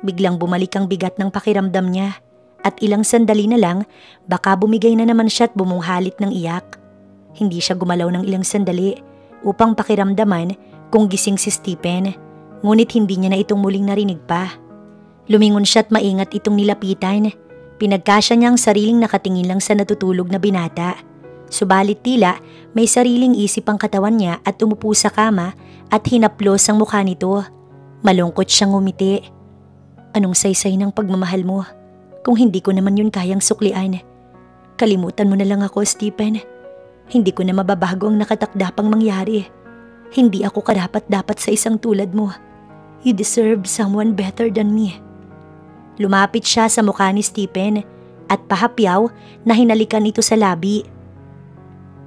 Biglang bumalik ang bigat ng pakiramdam niya at ilang sandali na lang baka bumigay na naman siya at bumunghalit ng iyak. Hindi siya gumalaw ng ilang sandali upang pakiramdaman kung gising si Stephen, ngunit hindi niya na itong muling narinig pa. Lumingon siya at maingat itong nilapitan. Pinagkasya niya ang sariling nakatingin lang sa natutulog na binata. Subalit tila may sariling isip ang katawan niya at umupo sa kama at hinaplos ang mukha nito. Malungkot siyang ngumiti. Anong saysay ng pagmamahal mo? Kung hindi ko naman yun kayang suklian. Kalimutan mo na lang ako, Stephen. Hindi ko na mababago ang nakatakda pang mangyari. Hindi ako karapat-dapat sa isang tulad mo. You deserve someone better than me. Lumapit siya sa mukha ni Stephen at pahapyaw na hinalikan ito sa labi.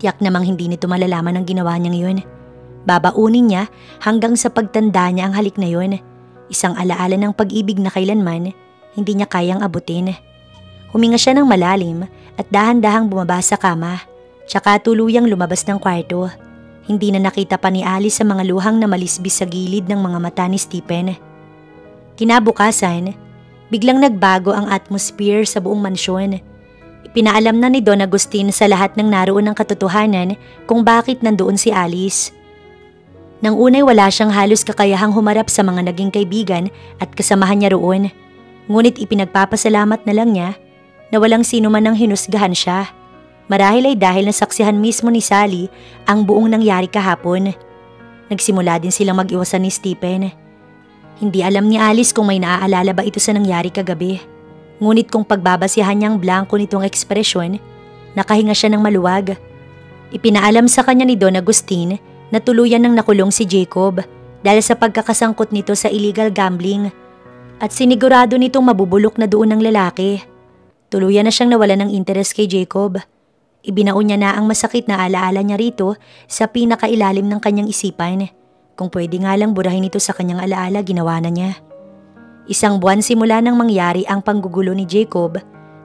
Tiyak namang hindi nito malalaman ang ginawa niyang yun. Babaunin niya hanggang sa pagtanda niya ang halik na yun. Isang alaala ng pag-ibig na kailanman hindi niya kayang abutin. Huminga siya ng malalim at dahan-dahang bumaba sa kama, tsaka tuluyang lumabas ng kwarto. Hindi na nakita pa ni Alice sa mga luhang na malisbis sa gilid ng mga mata ni Stephen. Kinabukasan, biglang nagbago ang atmosphere sa buong mansyon. Ipinaalam na ni Don Agustin sa lahat ng naroon ng katotohanan kung bakit nandoon si Alice. Nang unay wala siyang halos kakayahang humarap sa mga naging kaibigan at kasamahan niya roon. Ngunit ipinagpapasalamat na lang niya na walang sino man ang hinusgahan siya. Marahil ay dahil nasaksihan mismo ni Sally ang buong nangyari kahapon. Nagsimula din silang mag-iwasan ni Stephen. Hindi alam ni Alice kung may naaalala ba ito sa nangyari kagabi. Ngunit kung pagbabasihan niyang blanko nitong ekspresyon, nakahinga siya ng maluwag. Ipinaalam sa kanya ni Don Agustin na tuluyan ng nakulong si Jacob dahil sa pagkakasangkot nito sa illegal gambling at sinigurado nitong mabubulok na doon ng lalaki. Tuluyan na siyang nawala ng interes kay Jacob. Ibinaon niya na ang masakit na alaala niya rito sa pinakailalim ng kanyang isipan. Kung pwede nga lang burahin ito sa kanyang alaala, ginawa na niya. Isang buwan simula nang mangyari ang panggugulo ni Jacob,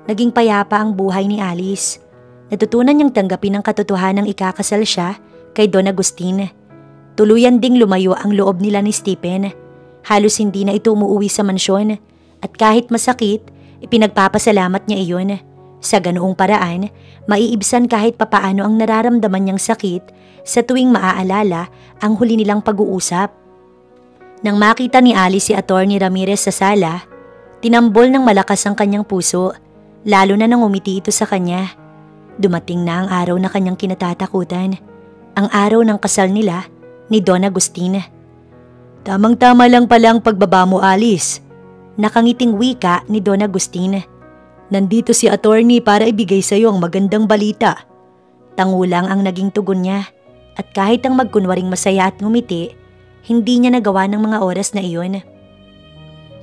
naging payapa ang buhay ni Alice. Natutunan niyang tanggapin ang katotohanang ikakasal siya kay Don Agustin. Tuluyan ding lumayo ang loob nila ni Stephen. Halos hindi na ito umuwi sa mansyon at kahit masakit, ipinagpapasalamat niya iyon. Sa ganoong paraan, maiibsan kahit papaano ang nararamdaman niyang sakit sa tuwing maaalala ang huli nilang pag-uusap. Nang makita ni Alice si Attorney Ramirez sa sala, tinambol ng malakas ang kanyang puso, lalo na nang umiti ito sa kanya. Dumating na ang araw na kanyang kinatatakutan, ang araw ng kasal nila ni Don Agustin. Tamang-tama lang pala ang pagbaba mo, Alice. Nakangiting wika ni Don Agustin. Nandito si attorney para ibigay sa iyo ang magandang balita. Tangulang ang naging tugon niya at kahit ang magkunwaring masaya at ngumiti, hindi niya nagawa ng mga oras na iyon.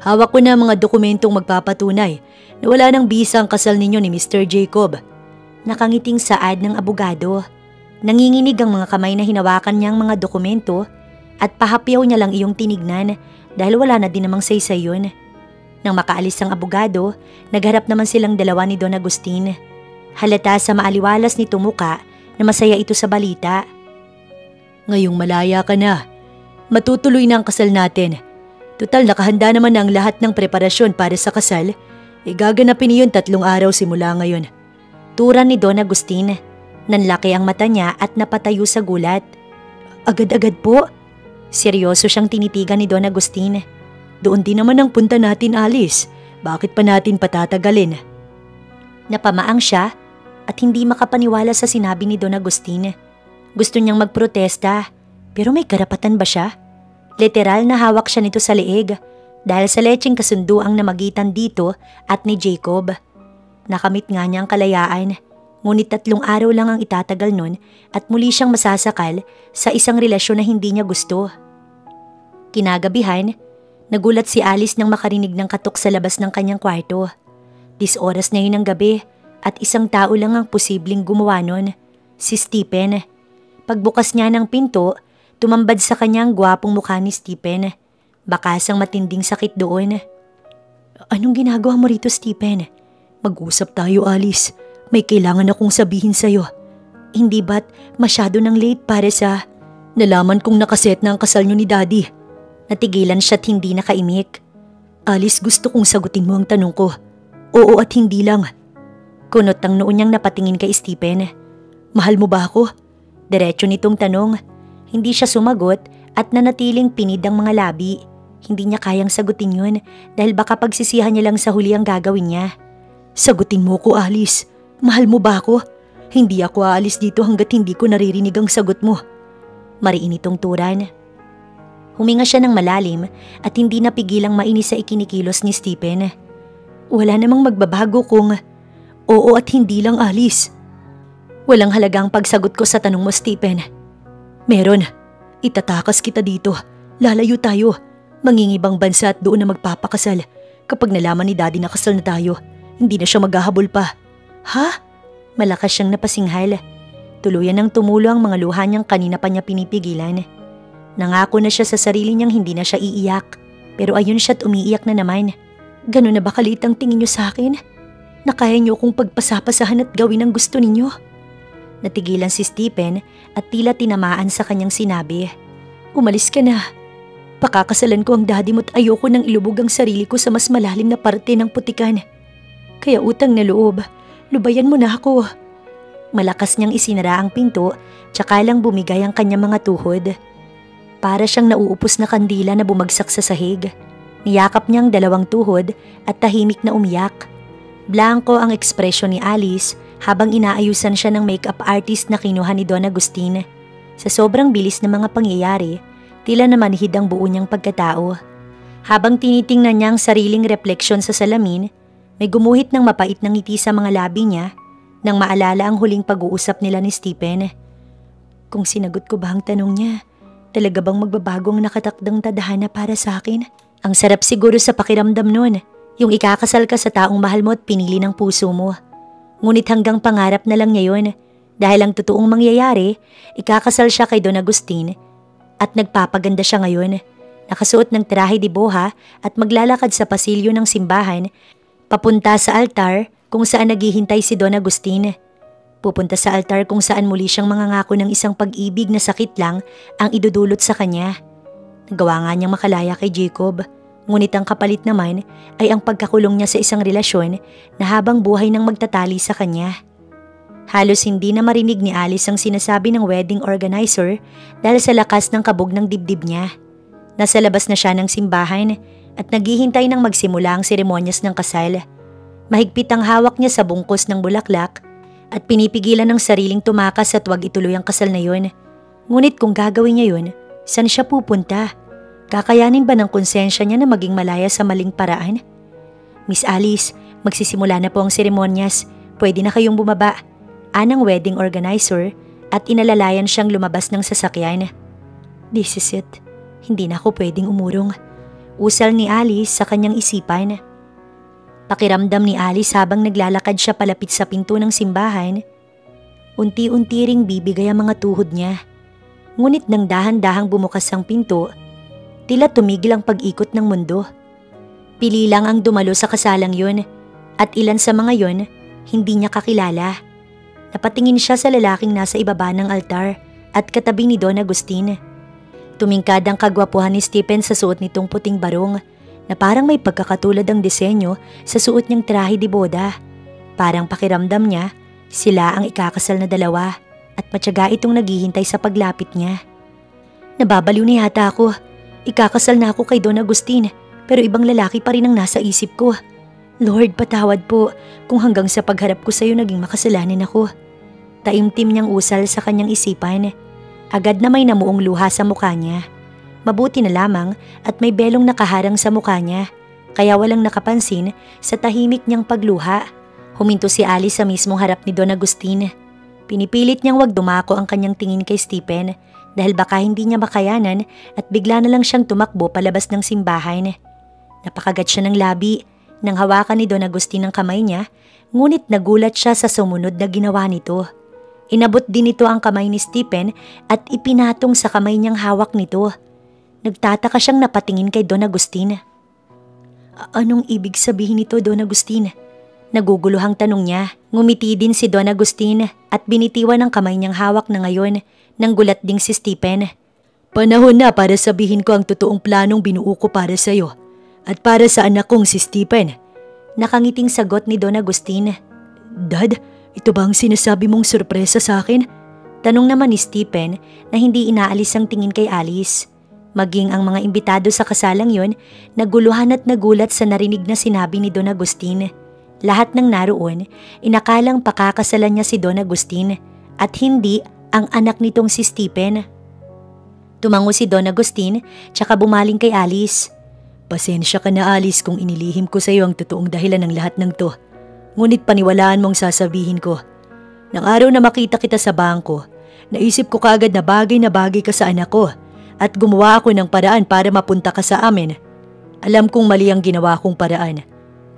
Hawak ko na mga dokumentong magpapatunay na wala nang bisa ang kasal ninyo ni Mr. Jacob. Nakangiting saad ng abogado. Nanginginig ang mga kamay na hinawakan niyang mga dokumento at pahapyaw niya lang iyong tinignan dahil wala na din namang saysay yun. Nang makaalis ang abogado, nagharap naman silang dalawa ni Don Agustin. Halata sa maaliwalas nito muka na masaya ito sa balita. Ngayong malaya ka na. Matutuloy na ang kasal natin. Tutal nakahanda naman na ang lahat ng preparasyon para sa kasal. Gaganapin niyon 3 araw simula ngayon. Tura ni Don Agustin. Nanlaki ang mata niya at napatayo sa gulat. Agad-agad po? Seryoso siyang tinitigan ni Don Agustin. Doon din naman ang punta natin, Alice. Bakit pa natin patatagalin? Napamaang siya at hindi makapaniwala sa sinabi ni Don Agustin. Gusto niyang magprotesta, pero may karapatan ba siya? Literal na hawak siya nito sa leeg dahil sa letseng kasunduang namagitan dito at ni Jacob. Nakamit nga niya ang kalayaan, ngunit 3 araw lang ang itatagal nun at muli siyang masasakal sa isang relasyon na hindi niya gusto. Kinagabihan, nagulat si Alice nang makarinig ng katok sa labas ng kanyang kwarto. 10 oras na yun ng gabi at isang tao lang ang posibleng gumawa nun, si Stephen. Pagbukas niya ng pinto, tumambad sa kanyang gwapong mukha ni Stephen. Bakasang matinding sakit doon. Anong ginagawa mo rito, Stephen? Mag-usap tayo, Alice. May kailangan akong sabihin sa'yo. Hindi ba't masyado nang late para sa... Nalaman kong nakaset na ang kasal niyo ni Daddy. Natigilan siya't hindi nakaimik. Alice, gusto kong sagutin mo ang tanong ko. Oo at hindi lang. Kunot ang noo niyang napatingin kay Stephen. Mahal mo ba ako? Diretso nitong tanong. Hindi siya sumagot at nanatiling pinid ang mga labi. Hindi niya kayang sagutin yun dahil baka pagsisihan niya lang sa huli ang gagawin niya. Sagutin mo ko, Alice. Mahal mo ba ako? Hindi ako aalis dito hanggat hindi ko naririnig ang sagot mo. Mariin itong turan. Huminga siya ng malalim at hindi napigilang mainis sa ikinikilos ni Stephen. Wala namang magbabago kung oo at hindi lang, Alice. Walang halagang pagsagot ko sa tanong mo, Stephen. Meron. Itatakas kita dito. Lalayo tayo. Mangingibang bansa at doon na magpapakasal. Kapag nalaman ni Daddy na kasal na tayo, hindi na siya maghahabol pa. Ha? Malakas siyang napasinghal. Tuluyan nang tumulo ang mga luha niyang kanina pa niya pinipigilan. Nangako na siya sa sarili niyang hindi na siya iiyak. Pero ayun siya't umiiyak na naman. Ganun na ba kalit ang tingin niyo sa akin? Na kaya niyo kong pagpasapasahan at gawin ang gusto ninyo? Natigilan si Stephen at tila tinamaan sa kanyang sinabi. Umalis ka na. Pakakasalan ko ang daddy mo't ayoko nang ilubog ang sarili ko sa mas malalim na parte ng putikan. Kaya utang na loob, lubayan mo na ako. Malakas niyang isinara ang pinto, tsaka lang bumigay ang kanyang mga tuhod. Para siyang nauupos na kandila na bumagsak sa sahig. Niyakap niyang 2 tuhod at tahimik na umiyak. Blanco ang ekspresyon ni Alice habang inaayusan siya ng makeup artist na kinuha ni Don Agustin. Sa sobrang bilis ng mga pangyayari, tila namanhid ang buo niyang pagkatao. Habang tinitingnan niya ang sariling refleksyon sa salamin, may gumuhit ng mapait na ngiti sa mga labi niya nang maalala ang huling pag-uusap nila ni Stephen. Kung sinagot ko ba ang tanong niya, talaga bang magbabago ang nakatakdang tadhana para sa akin? Ang sarap siguro sa pakiramdam nun, yung ikakasal ka sa taong mahal mo at pinili ng puso mo. Ngunit hanggang pangarap na lang niya yun dahil ang totoong mangyayari, ikakasal siya kay Don Agustin at nagpapaganda siya ngayon. Nakasuot ng trahe de boha at maglalakad sa pasilyo ng simbahan papunta sa altar kung saan naghihintay si Don Agustin. Pupunta sa altar kung saan muli siyang mangangako ng isang pag-ibig na sakit lang ang idudulot sa kanya. Nagawa nga niyang makalaya kay Jacob, ngunit ang kapalit naman ay ang pagkakulong niya sa isang relasyon na habang buhay nang magtatali sa kanya. Halos hindi na marinig ni Alice ang sinasabi ng wedding organizer dahil sa lakas ng kabog ng dibdib niya. Nasa labas na siya ng simbahan at naghihintay nang magsimula ang seremonyas ng kasal. Mahigpit ang hawak niya sa bungkos ng bulaklak at pinipigilan ng sariling tumakas at wag ituloy ang kasal na yun. Ngunit kung gagawin niya yun, saan siya pupunta? Kakayanin ba ng konsensya niya na maging malaya sa maling paraan? Miss Alice, magsisimula na po ang seremonyas. Pwede na kayong bumaba. Anang wedding organizer at inalalayan siyang lumabas ng sasakyan. This is it. Hindi na ako pwedeng umurong. Usal ni Alice sa kanyang isipan. Pakiramdam ni Alice habang naglalakad siya palapit sa pinto ng simbahan. Unti-unti ring bibigay ang mga tuhod niya. Ngunit nang dahan-dahang bumukas ang pinto, tila tumigil ang pag-ikot ng mundo. Pili lang ang dumalo sa kasalang yun at ilan sa mga yun hindi niya kakilala. Napatingin siya sa lalaking nasa ibaba ng altar at katabi ni Don Agustin. Tumingkad ang kagwapuhan ni Stephen sa suot nitong puting barong na parang may pagkakatulad ang disenyo sa suot niyang trahe de boda. Parang pakiramdam niya, sila ang ikakasal na dalawa at matyaga itong naghihintay sa paglapit niya. Nababaliw na yata ako. Ikakasal na ako kay Don Agustin pero ibang lalaki pa rin ang nasa isip ko. Lord, patawad po kung hanggang sa pagharap ko sa iyo naging makasalanan ako. Taimtim niyang usal sa kanyang isipan. Agad na may namuong luha sa mukha niya. Mabuti na lamang at may belong nakaharang sa mukha niya, kaya walang nakapansin sa tahimik niyang pagluha. Huminto si Alice sa mismong harap ni Don Agustin. Pinipilit niyang wag dumako ang kanyang tingin kay Stephen dahil baka hindi niya makayanan at bigla na lang siyang tumakbo palabas ng simbahan. Napakagat siya ng labi nang hawakan ni Don Agustin ang kamay niya, ngunit nagulat siya sa sumunod na ginawa nito. Inabot din ito ang kamay ni Stephen at ipinatong sa kamay niyang hawak nito. Nagtataka siyang napatingin kay Don Agustin. Anong ibig sabihin nito, Don Agustin? Naguguluhang tanong niya. Ngumiti din si Don Agustin at binitiwan ang kamay niyang hawak na ngayon nang gulat ding si Stephen. Panahon na para sabihin ko ang totoong planong binuo ko para sa iyo at para sa anak kong si Stephen. Nakangiting sagot ni Don Agustin. Dad, ito ba ang sinasabi mong sorpresa sa akin? Tanong naman ni Stephen na hindi inaalis ang tingin kay Alice. Maging ang mga imbitado sa kasalang yon, naguluhan at nagulat sa narinig na sinabi ni Don Agustin. Lahat ng naroon, inakalang pakakasalan niya si Don Agustin at hindi ang anak nitong si Stephen. Tumango si Don Agustin tsaka bumaling kay Alice. Pasensya ka na, Alice, kung inilihim ko sa iyo ang totoong dahilan ng lahat ng to. Ngunit paniwalaan mong sasabihin ko. Nang araw na makita kita sa bangko, naisip ko kaagad na bagay ka sa anak ko at gumawa ako ng paraan para mapunta ka sa amin. Alam kong mali ang ginawa kong paraan.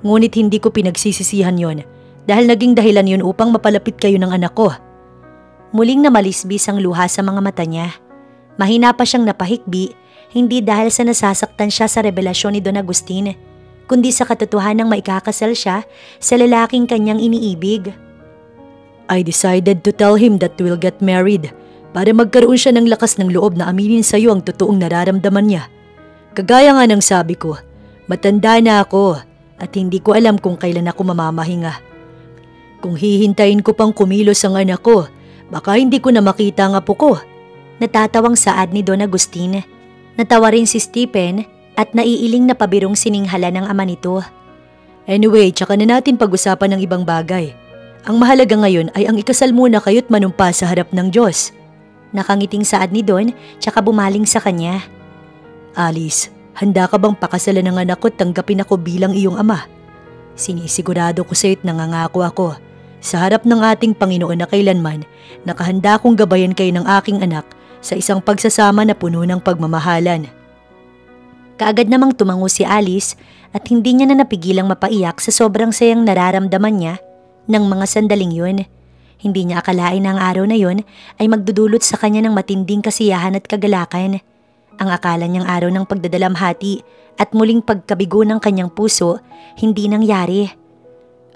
Ngunit hindi ko pinagsisisihan yon dahil naging dahilan yon upang mapalapit kayo ng anak ko. Muling namalisbis ang luha sa mga mata niya. Mahina pa siyang napahikbi, hindi dahil sa nasasaktan siya sa revelasyon ni Don Agustin, kundi sa katotohanang maikakasal siya sa lalaking kanyang iniibig. I decided to tell him that we'll get married para magkaroon siya ng lakas ng loob na aminin sa iyo ang totoong nararamdaman niya. Kagaya nga ng sabi ko, matanda na ako at hindi ko alam kung kailan ako mamamahinga. Kung hihintayin ko pang kumilos ang anak ko, baka hindi ko na makita ang apo ko. Natatawang saad ni Don Agustin. Natawa rin si Stephen at naiiling na pabirong sininghala ng ama nito. Anyway, tsaka na natin pag-usapan ng ibang bagay. Ang mahalaga ngayon ay ang ikasal muna kayo't manumpa sa harap ng Diyos. Nakangiting saad ni Don tsaka bumaling sa kanya. Alice, handa ka bang pakasalan ng anak ko at tanggapin ako bilang iyong ama? Sinisigurado ko sa iyo't nangangako ako sa harap ng ating Panginoon na kailanman nakahanda akong gabayan kayo ng aking anak sa isang pagsasama na puno ng pagmamahalan. Kaagad namang tumango si Alice at hindi niya na napigilang mapaiyak sa sobrang sayang nararamdaman niya ng mga sandaling yun. Hindi niya akalain na ang araw na yun ay magdudulot sa kanya ng matinding kasiyahan at kagalakan. Ang akala niyang araw ng pagdadalamhati at muling pagkabigo ng kanyang puso, hindi nangyari.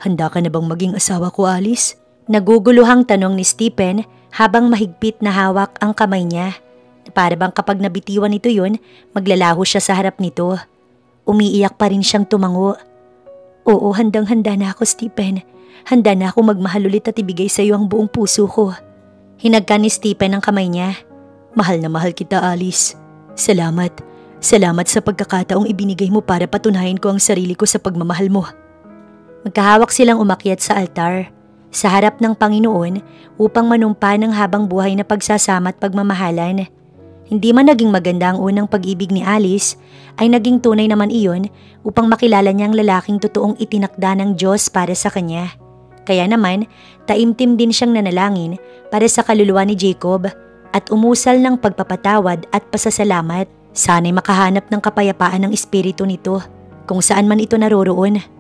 Handa ka na bang maging asawa ko, Alice? Naguguluhang tanong ni Stephen habang mahigpit na hawak ang kamay niya. Para bang kapag nabitiwan nito yun, maglalaho siya sa harap nito. Umiiyak pa rin siyang tumango. Oo, handang-handa na ako, Stephen. Handa na ako magmahal ulit at ibigay sa iyo ang buong puso ko. Hinagka ni Stephen ang kamay niya. Mahal na mahal kita, Alice. Salamat. Salamat sa pagkakataong ibinigay mo para patunayan ko ang sarili ko sa pagmamahal mo. Magkahawak silang umakyat sa altar sa harap ng Panginoon upang manumpa ng habang buhay na pagsasama at pagmamahalan. Hindi man naging maganda ang unang pag-ibig ni Alice, ay naging tunay naman iyon upang makilala niya ang lalaking totoong itinakda ng Diyos para sa kanya. Kaya naman, taimtim din siyang nanalangin para sa kaluluwa ni Jacob at umusal ng pagpapatawad at pasasalamat. Sana'y makahanap ng kapayapaan ng espiritu nito kung saan man ito naroroon.